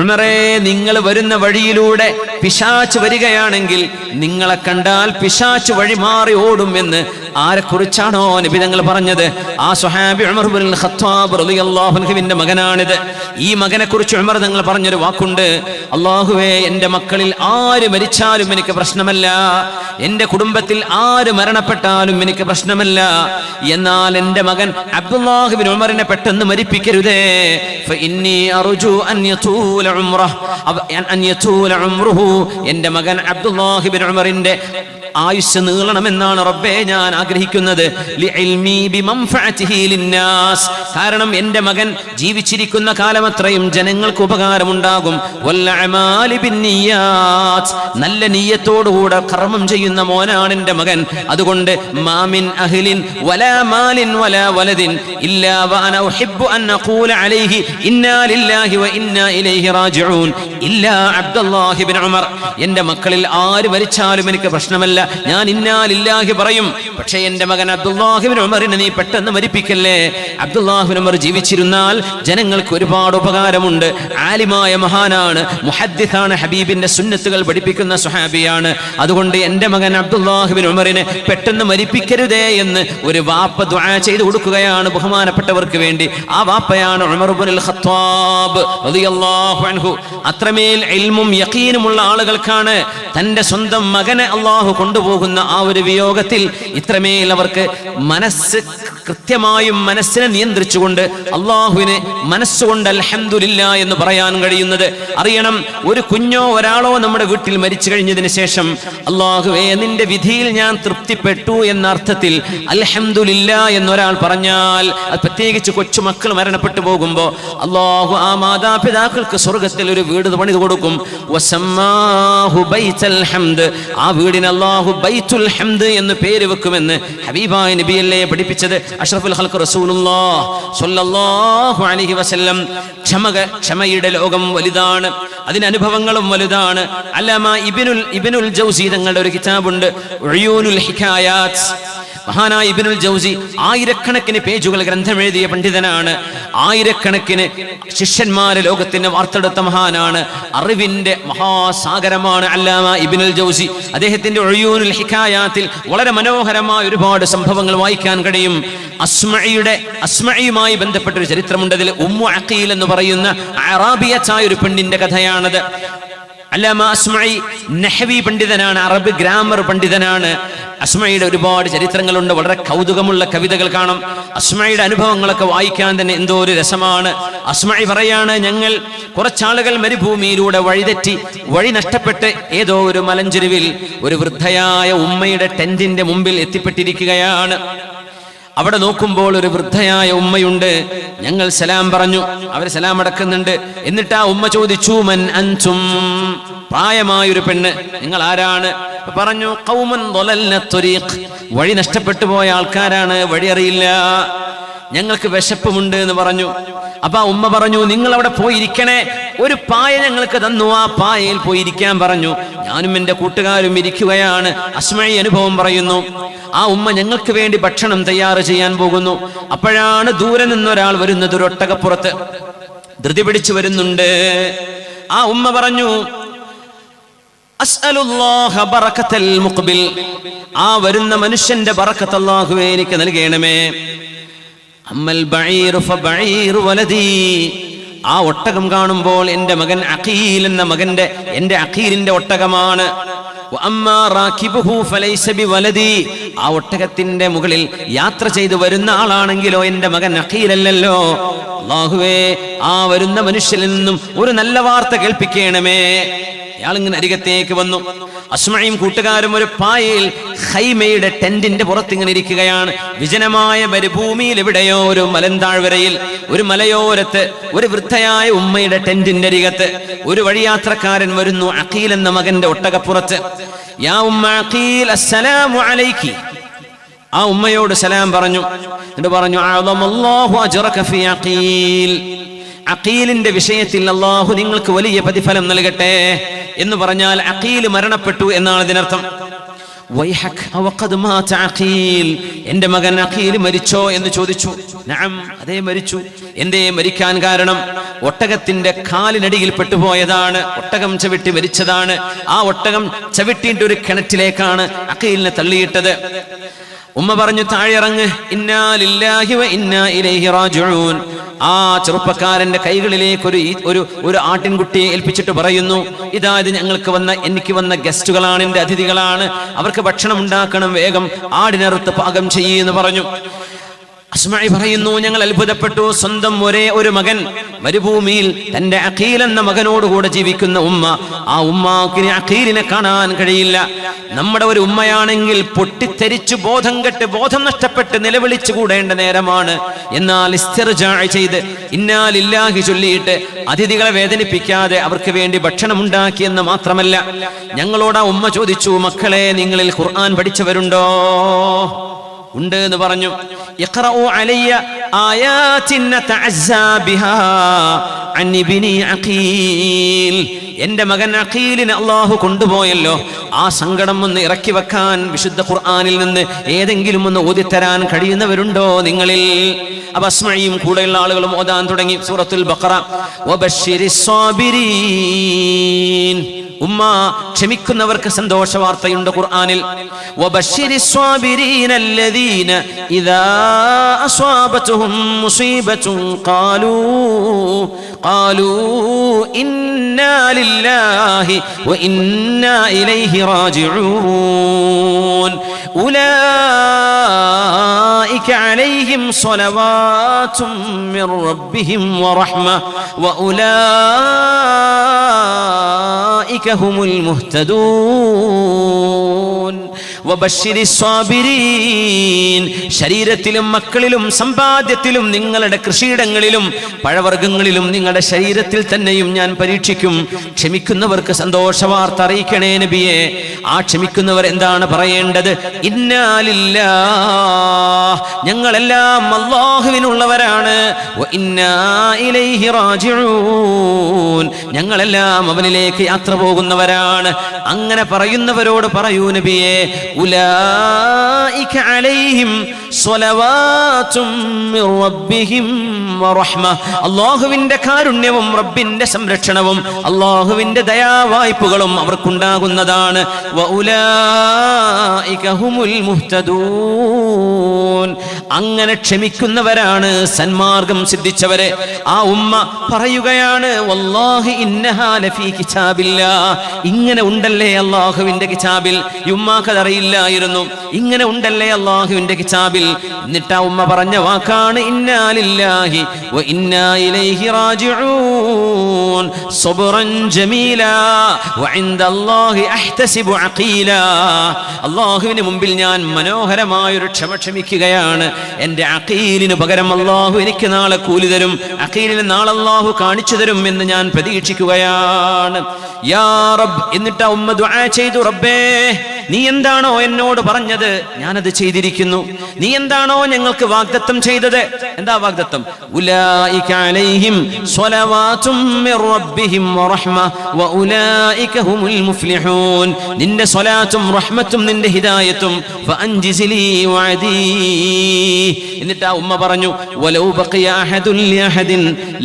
ഉമറേ, നിങ്ങൾ വരുന്ന വഴിയിലൂടെ പിശാച് വരികയാണെങ്കിൽ നിങ്ങളെ കണ്ടാൽ പിശാച് വഴി മാറി ഓടും എന്ന് ആരെക്കുറിച്ചാണോ നബി തങ്ങൾ പറഞ്ഞത്? ആ സ്വഹാബി ഉമർ ഇബ്നുൽ ഖത്താബ് റളിയല്ലാഹു അൻഹുവിന്റെ മകനാണിത്. ഈ മകനെ കുറിച്ച് ഉമർ തങ്ങൾ പറഞ്ഞൊരു വാക്കുണ്ട്, അല്ലാഹുവേ, എന്റെ മക്കളിൽ ആര് മരിച്ചാലും എനിക്ക് പ്രശ്നമല്ല, എന്റെ കുടുംബത്തിൽ ആര് മരണപ്പെട്ടാലും എനിക്ക് പ്രശ്നമല്ല, എന്നാൽ എന്റെ മകൻ അബ്ദുല്ലാഹി ഇബ്നു ഉമറിനെ പെട്ടെന്ന് മരിപ്പിക്കരുതേ. ഫഇന്നി അർജു അൻ യതൂല ഉംറുഹു, എൻ്റെ മകൻ അബ്ദുല്ലാഹി ഇബ്നു ഉമറിന്റെ ആയുസ് നീളണമെന്നാണ് റബ്ബേ ഞാൻ ആഗ്രഹിക്കുന്നത്. കാരണം എൻ്റെ മകൻ ജീവിച്ചിരിക്കുന്ന കാലമത്രയും ജനങ്ങൾക്ക് ഉപകാരമുണ്ടാകും. നല്ല നിയ്യത്തോടുകൂടെ കർമ്മം ചെയ്യുന്ന മോനാണ് എൻ്റെ മകൻ. അതുകൊണ്ട് മാമിൻ അഹ്ലിൻ വലാ മാലിൻ വലാ വലദിൻ ഇല്ലാ വഅന ഉഹിബ്ബു അൻ അഖൂല അലൈഹി ഇന്നാ ലില്ലാഹി വ ഇന്നാ ഇലൈഹി റാജിഊൻ ഇല്ലാ അബ്ദുല്ലാഹി ഇബ്നു ഉമർ. എൻ്റെ മക്കളിൽ ആര് മരിച്ചാലും എനിക്ക് പ്രശ്നമല്ല, ഞാൻ ഇന്നാ ലില്ലാഹി പറയും. പക്ഷേ എൻ്റെ മകൻ അബ്ദുല്ലാഹി ഇബ്നു ഉമറിനെ നീ പെട്ടെന്ന് മരിപ്പിക്കല്ലേ. അബ്ദുല്ലാഹി ഇബ്നു ഉമർ ജീവിച്ചിരുന്നാൽ ജനങ്ങൾക്ക് ഒരുപാട് ഉപകാരമുണ്ട്. ആലിമായ മഹാനാണ്, മുഹദ്ദിസാണ്, ഹബീബിന്റെ സുന്നത്തുകൾ പഠിപ്പിക്കുന്ന സ്വഹാബിയാണ്. അതുകൊണ്ട് എൻ്റെ മകൻ അബ്ദുല്ലാഹി ഇബ്നു ഉമറിനെ പെട്ടെന്ന് മരിപ്പിക്കരുതേ എന്ന് ഒരു വാപ്പ ദുആ ചെയ്തു കൊടുക്കുകയാണ് ബഹുമാനപ്പെട്ടവർക്ക് വേണ്ടി. ആ വാപ്പയാണ് ഉമർ ഇബ്നുൽ ഖത്താബ് റളിയല്ലാഹു അൻഹു. അത്രമേൽ ഇൽമും യഖീനുമുള്ള ആളുകൾക്കാണ് തന്റെ സ്വന്തം മകനെ അല്ലാഹു കൊണ്ടുപോകുന്ന ആ ഒരു വിയോഗത്തിൽ ഇത്രമേൽ അവർക്ക് കൃത്യമായും മനസ്സിനെ നിയന്ത്രിച്ചുകൊണ്ട് അല്ലാഹുവിനെ മനസ്സുകൊണ്ട് അൽഹംദുലില്ലാ എന്ന് പറയാൻ കഴിയുന്നത്. അറിയണം, ഒരു കുഞ്ഞോ ഒരാളോ നമ്മുടെ വീട്ടിൽ മരിച്ചു കഴിഞ്ഞതിന് ശേഷം അല്ലാഹുവേ നിന്റെ വിധിയിൽ ഞാൻ തൃപ്തിപ്പെട്ടു എന്ന അർത്ഥത്തിൽ അൽഹംദുലില്ലാ എന്നൊരാൾ പറഞ്ഞാൽ, അത് പ്രത്യേകിച്ച് കൊച്ചുമക്കൾ മരണപ്പെട്ടു പോകുമ്പോൾ അല്ലാഹു ആ മാതാപിതാക്കൾക്ക് സ്വർഗത്തിൽ ഒരു വീട് പണിത് കൊടുക്കും. വസമ്മാഹു ബൈത്തുൽ ഹംദ്, ആ വീടിന് അല്ലാഹു ബൈത്തുൽ ഹംദ് എന്ന് പേര് വെക്കുമെന്ന് ഹബീബായ നബിയല്ലേ പഠിപ്പിച്ചത്. അഷ്റഫുൽ ഖൽഖ് റസൂലുള്ളാഹി സ്വല്ലല്ലാഹു അലൈഹി വസല്ലം. ക്ഷമയുടെ ലോകം വലുതാണ്, അതിന് അനുഭവങ്ങളും വലുതാണ്. അല്ലാമ ഇബ്നുൽ ജൗസി തങ്ങളുടെ ഒരു കിതാബുണ്ട്, ഉയൂനുൽ ഹികായാത്ത്. മഹാനായ ഇബ്നുൽ ജൗസി ആയിരക്കണക്കിന് പേജുകൾ ഗ്രന്ഥം എഴുതിയ പണ്ഡിതനാണ്. ആയിരക്കണക്കിന് ശിഷ്യന്മാരെ ലോകത്തിന് വാർത്തെടുത്ത മഹാനാണ്. അറിവിന്റെ മഹാസാഗരമാണ് അല്ലാമ ഇബ്നുൽ ജൗസി. അദ്ദേഹത്തിന്റെ ഉയൂനുൽ ഹികായാത്തിൽ വളരെ മനോഹരമായ ഒരുപാട് സംഭവങ്ങൾ വായിക്കാൻ കഴിയും. അസ്മഇയുമായി ബന്ധപ്പെട്ടൊരു ചരിത്രമുണ്ട്. അതിൽ ഉമ്മു അഖീൽ എന്ന് പറയുന്ന അറാബിയത്തായ ഒരു പെണ്ണിന്റെ കഥയാണത്. അല്ലാമ അസ്മഇ നഹ്വി പണ്ഡിതനാണ്, അറബ് ഗ്രാമർ പണ്ഡിതനാണ്. അസ്മഇയുടെ ഒരുപാട് ചരിത്രങ്ങളുണ്ട്, വളരെ കൗതുകമുള്ള കവിതകൾ കാണും. അസ്മഇയുടെ അനുഭവങ്ങളൊക്കെ വായിക്കാൻ തന്നെ എന്തോ ഒരു രസമാണ്. അസ്മഇ പറയാണ്, ഞങ്ങൾ കുറച്ചാളുകൾ മരുഭൂമിയിലൂടെ വഴിതെറ്റി വഴി നഷ്ടപ്പെട്ട് ഏതോ ഒരു മലഞ്ചെരുവിൽ ഒരു വൃദ്ധയായ ഉമ്മയുടെ ടെന്റിന്റെ മുമ്പിൽ എത്തിപ്പെട്ടിരിക്കുകയാണ്. അവിടെ നോക്കുമ്പോൾ ഒരു വൃദ്ധയായ ഉമ്മയുണ്ട്. ഞങ്ങൾ സലാം പറഞ്ഞു, അവർ സലാം അടക്കുന്നുണ്ട്. എന്നിട്ട് ആ ഉമ്മ ചോദിച്ചു, മൻ അൻതും, പ്രായമായൊരു പെണ്ണ്, നിങ്ങൾ ആരാണ്? പറഞ്ഞു, ഖൗമൻ ളലൽന ത്വരീഖ്, വഴി നഷ്ടപ്പെട്ടു പോയ ആൾക്കാരാണ്, വഴി അറിയില്ല, ഞങ്ങൾക്ക് വിശപ്പുമുണ്ട് എന്ന് പറഞ്ഞു. അപ്പൊ ആ ഉമ്മ പറഞ്ഞു, നിങ്ങൾ അവിടെ പോയിരിക്കണേ, ഒരു പായ ഞങ്ങൾക്ക് തന്നു, ആ പായയിൽ പോയിരിക്കാൻ പറഞ്ഞു. ഞാനും എൻ്റെ കൂട്ടുകാരും ഇരിക്കുകയാണ്. അസ്മഇ അനുഭവം പറയുന്നു. ആ ഉമ്മ ഞങ്ങൾക്ക് വേണ്ടി ഭക്ഷണം തയ്യാറ് ചെയ്യാൻ പോകുന്നു. അപ്പോഴാണ് ദൂരെ നിന്നൊരാൾ വരുന്നത്, ഒരു ഒട്ടകപ്പുറത്ത് ധൃതി പിടിച്ചു വരുന്നുണ്ട്. ആ ഉമ്മ പറഞ്ഞു, അസ്അലുല്ലാഹ ബറകതൽ മുഖ്ബിൽ, ആ വരുന്ന മനുഷ്യന്റെ ബറകത്ത് അല്ലാഹുവേ എനിക്ക് നൽകണമേ. അമ്മൽ ബഈർ ഫബഈർ വലദി, ആ ഒട്ടകം കാണുമ്പോൾ എൻ്റെ മകൻ അഖീൽ എന്ന എൻ്റെ അഖീലിന്റെ ഒട്ടകമാണ്. വഅമ്മാ റാകിബുഹു ഫലൈസ ബിവലദി, ആ ഒട്ടകത്തിന്റെ മുകളിൽ യാത്ര ചെയ്തു വരുന്ന ആളാണെങ്കിലോ എൻ്റെ മകൻ അഖീലല്ലല്ലോ. അല്ലാഹുവേ ആ വരുന്ന മനുഷ്യനിൽ നിന്നും ഒരു നല്ല വാർത്ത കേൾപ്പിക്കണമേ. അയാളിങ്ങനെ അരികത്തേക്ക് വന്നു. അസ്മഇയും കൂട്ടുകാരും ഒരു പായയിൽ ഖൈമയുടെ ടെന്റിന്റെ പുറത്തിങ്ങനെ ഇരിക്കുകയാണ്. വിജനമായ മരുഭൂമിയിൽ എവിടെയോ ഒരു മലന്താഴ്വരയിൽ ഒരു മലയോരത്ത് ഒരു വൃദ്ധയായ ഉമ്മയുടെ ടെന്റിന്റെ അരികത്ത് ഒരു വഴിയാത്രക്കാരൻ വരുന്നു, അഖീൽ എന്ന മകന്റെ ഒട്ടകപ്പുറത്ത്. യാ ഉമ്മ അഖീൽ അസ്സലാമു അലൈക്കി, ആ ഉമ്മയോട് സലാം പറഞ്ഞു. എന്നിട്ട് പറഞ്ഞു, അഅദമല്ലാഹു അജ്റക ഫീ അഖീൽ, അഖീലിന്റെ വിഷയത്തിൽ അല്ലാഹു നിങ്ങൾക്ക് വലിയ പ്രതിഫലം നൽകട്ടെ എന്ന് പറഞ്ഞാൽ അഖീൽ മരണപ്പെട്ടു എന്നാണ് ഇതിനർത്ഥം. വൈഹക് അവഖദ് മാത അഖീൽ, എൻ്റെ മകൻ അഖീൽ മരിച്ചോ എന്ന് ചോദിച്ചു. നഅം, അതേ മരിച്ചു. എന്തേ മരിക്കാൻ കാരണം? ഒട്ടകത്തിന്റെ കാലിനടിയിൽ പെട്ടുപോയതാണ്, ഒട്ടകം ചവിട്ടി മരിച്ചതാണ്. ആ ഒട്ടകം ചവിട്ടിയിട്ട് ഒരു കിണറ്റിലേക്കാണ് അഖീലിനെ തള്ളിയിട്ടത്. ഉമ്മ പറഞ്ഞു, താഴെ ഇറങ്ങ്, ഇന്നാ ലില്ലാഹി വ ഇന്നാ ഇലൈഹി റാജിഊൻ. ആ ചെറുപ്പക്കാരന്റെ കൈകളിലേക്ക് ഒരു ആട്ടിൻകുട്ടിയെ ഏൽപ്പിച്ചിട്ട് പറയുന്നു, ഇതാ ഇത് എനിക്ക് വന്ന ഗസ്റ്റുകളാണ്, എൻ്റെ അതിഥികളാണ്, അവർക്ക് ഭക്ഷണം ഉണ്ടാക്കണം, വേഗം ആടിനറുത്ത് പാകം ചെയ്യുമെന്ന് പറഞ്ഞു. അസ്മഈ പറയുന്നു, ഞങ്ങൾ അത്ഭുതപ്പെട്ടു. സ്വന്തം ഒരേ ഒരു മകൻ മരുഭൂമിയിൽ തന്റെ അഖീൽ എന്ന മകനോടുകൂടെ ജീവിക്കുന്ന ഉമ്മ, ആ ഉമ്മാക്കിന് അഖീലിനെ കാണാൻ കഴിയില്ല. നമ്മുടെ ഒരു ഉമ്മയാണെങ്കിൽ പൊട്ടിത്തെരിച്ചു ബോധം കെട്ട് ബോധം നഷ്ടപ്പെട്ട് നിലവിളിച്ചു കൂടേണ്ട നേരമാണ്. എന്നാൽ ഇസ്തിർജാ ചെയ്ത് ഇന്നാ ലില്ലാഹി ചൊല്ലിയിട്ട് അതിഥികളെ വേദനിപ്പിക്കാതെ അവർക്ക് വേണ്ടി ഭക്ഷണം ഉണ്ടാക്കിയെന്ന് മാത്രമല്ല, ഞങ്ങളോട് ആ ഉമ്മ ചോദിച്ചു, മക്കളെ നിങ്ങളിൽ ഖുർആൻ പഠിച്ചവരുണ്ടോ? ഉണ്ട് എന്ന് പറഞ്ഞു. ഇഖ്റഉ അലയ്യ ആയാതിൻ നതഅസ്സാ ബിഹാ അൻ ഇബ്നി അഖീൽ. എന്റെ മകൻ അഖീലിനെ അല്ലാഹു കൊണ്ടുപോയല്ലോ, ആ സങ്കടം ഒന്ന് ഇറക്കി വെക്കാൻ വിശുദ്ധ ഖുർആനിൽ നിന്ന് ഏതെങ്കിലും ഒന്ന് ഓതിത്തരാൻ കഴിയുന്നവരുണ്ടോ നിങ്ങളിൽ? അപ്പൊ അസ്മഈയും കൂടെയുള്ള ആളുകളും ഓതാൻ തുടങ്ങി സൂറത്തുൽ ബഖറ. വബശ്ശിരിസ് സ്വാബിരീൻ. ഉമ്മ ക്ഷമിക്കുന്നവർക്ക് സന്തോഷ വാർത്തയുണ്ട് ഖുർആനിൽ. വബശ്ശിരിസ് സ്വാബിരീന അല്ലദീന ഇദാ അസ്വാബതുഹും മുസീബത്തുൻ ഖാലൂ ഇന്നാ ലില്ലാഹി വഇന്നാ ഇലൈഹി റാജിഊൻ. ഉലൈക അലൈഹിം സ്വലവാതും മിർ റബ്ബിഹിം വറഹ്മ വഉലൈക ഹുമുൽ മുഹ്തദൂൻ. വബശ്ശിരിസ് സ്വാബിരീൻ. ശരീരത്തിലും മക്കളിലും സമ്പാദ്യത്തിലും നിങ്ങളുടെ കൃഷിയിടങ്ങളിലും പഴവർഗ്ഗങ്ങളിലും നിങ്ങളുടെ ശരീരത്തിൽ തന്നെയും ഞാൻ പരീക്ഷിക്കും. ക്ഷമിക്കുന്നവർക്ക് സന്തോഷവാർത്ത അറിയിക്കണേ നബിയെ. ആ ക്ഷമിക്കുന്നവർ എന്താണ് പറയേണ്ടത്? ഇന്നാ ലില്ലാഹ്, ഞങ്ങളെല്ലാം അല്ലാഹുവിനുള്ളവരാണ്. വ ഇന്നാ ഇലൈഹി റാജിഊൻ, ഞങ്ങളെല്ലാം അവനിലേക്ക് യാത്ര പോകുന്നവരാണ്. അങ്ങനെ പറയുന്നവരോട് പറയൂ നബിയെ, ഉലൈക അലൈഹിം സ്വലവാതും മിർ റബ്ബിഹിം വറഹ്മ. അല്ലാഹുവിന്റെ കാരുണ്യവും റബ്ബിന്റെ സംരക്ഷണവും അല്ലാഹുവിന്റെ ദയാവായ്പുകളും അവർക്കുണ്ടാകുന്നതാണ്. വഉലൈക ഹുമുൽ മുഹ്തദൂൻ. അങ്ങനെ ക്ഷമിക്കുന്നവരാണ് സന്മാർഗം സിദ്ധിച്ചവരെ. ആ ഉമ്മ പറയുകയാണ്, വല്ലാഹി ഇന്നഹാ ലഫീ കിതാബില്ലാഹ്. ഇങ്ങനെ ഉണ്ടല്ലേ അല്ലാഹുവിന്റെ കിതാബിൽ. ഉമ്മാക്ക് അറിയില്ലായിരുന്നു ഇങ്ങനെ ഉണ്ടല്ലേ അല്ലാഹുവിന്റെ കിതാബിൽ. എന്നിട്ട് ആ ഉമ്മ പറഞ്ഞ വാക്കാണ് ഇന്നാ ലില്ലാഹി വ ഇന്നാ ഇലൈഹി റാജിഊൻ സബ്റൻ ജമീലാ വ ഇൻദല്ലാഹി അഹ്തസിബു അഖീലാ. അല്ലാഹുവിന് മുമ്പിൽ ഞാൻ മനോഹരമായ ഒരു ക്ഷമ ക്ഷമിക്കുകയാണ്. എൻ്റെ അഖീലിന് പകരം അല്ലാഹു എനിക്ക് നാളെ കൂലി തരും. അഖീലിന് നാളെ അല്ലാഹു കാണിച്ചു തരും എന്ന് ഞാൻ പ്രതീക്ഷിക്കുകയാണ്. യാ റബ്ബ്. എന്നിട്ട് ആ ഉമ്മ ദുആ ചെയ്തു, റബ്ബേ നീ എന്താണോ എന്നോട് പറഞ്ഞത് ഞാനത് ചെയ്തിരിക്കുന്നു. നീ എന്താണോ ഞങ്ങൾക്ക് വാഗ്ദത്തം ചെയ്തത്. എന്താ വാഗ്ദത്തം? ഉലൈക അലൈഹിം സ്വലവാതും മിർ റബ്ബിഹിം വറഹ്മ വഉലൈക ഹുമുൽ മുഫ്ലിഹൂൻ. നിന്റെ സ്വലാത്തും റഹ്മത്തും നിന്റെ ഹിദായത്തും ഫഅൻജിസ്ലി വഅദി. എന്നിട്ട് ആ ഉമ്മ പറഞ്ഞു, വലൗ ബഖിയ അഹദുൻ ലിഅഹദിൻ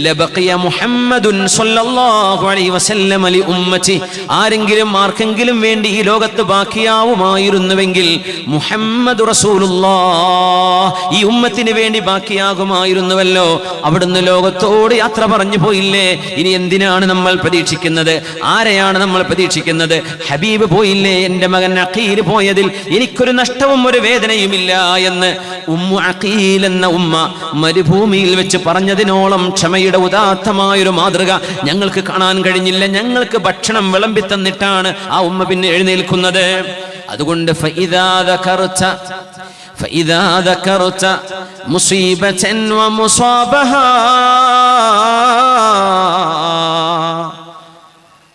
ലബഖിയ മുഹമ്മദുൻ സ്വല്ലല്ലാഹു അലൈഹി വസല്ലം ലി ഉമ്മത്തി. ആരെങ്കിലും ആർക്കെങ്കിലും വേണ്ടി ഈ ലോകത്ത് ബാക്കിയാവുമായിരുന്നുവെങ്കിൽ മുഹമ്മദ് റസൂലുള്ളാഹ് ഈ ഉമ്മത്തിന് വേണ്ടി ബാക്കിയാകുമായിരുന്നുവല്ലോ. അവിടുന്ന് ലോകത്തോട് യാത്ര പറഞ്ഞു പോയില്ലേ. ഇനി എന്തിനാണ് നമ്മൾ പ്രതീക്ഷിക്കുന്നത്? ആരെയാണ് നമ്മൾ പ്രതീക്ഷിക്കുന്നത്? ഹബീബ് പോയില്ലേ. എൻ്റെ മകൻ അഖീൽ പോയതിൽ എനിക്കൊരു നഷ്ടവും ഒരു വേദനയുമില്ല എന്ന് ഉമ്മു അഖീൽ എന്ന ഉമ്മ മരുഭൂമിയിൽ വെച്ച് പറഞ്ഞതിനോളം ക്ഷമയുടെ ഉദാത്തമായൊരു മാതൃക ഞങ്ങൾക്ക് കാണാൻ കഴിഞ്ഞില്ല. ഞങ്ങൾക്ക് ഭക്ഷണം വിളമ്പി തന്നിട്ടാണ് ആ ഉമ്മ പിന്നെ എഴുന്നേൽക്കുന്നത്. അതുകൊണ്ട് ഫഇദാ ദകർത മുസീബതൻ വമുസാബഹാ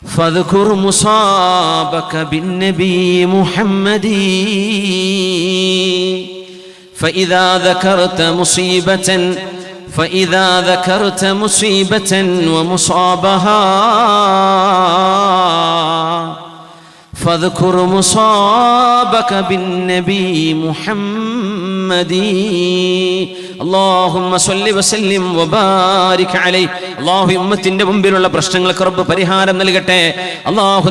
ഫദ്കുർ മുസാബക ബിന്നബി മുഹമ്മദി. فإذا ذكرت مصيبة ومصابها فاذكر مصابك بالنبي محمد. اللهم صل وسلم وبارك عليه. അല്ലാഹു ഉമ്മത്തിന്റെ മുമ്പിലുള്ള പ്രശ്നങ്ങൾക്ക് റബ്ബ് പരിഹാരം നൽകട്ടെ. അല്ലാഹു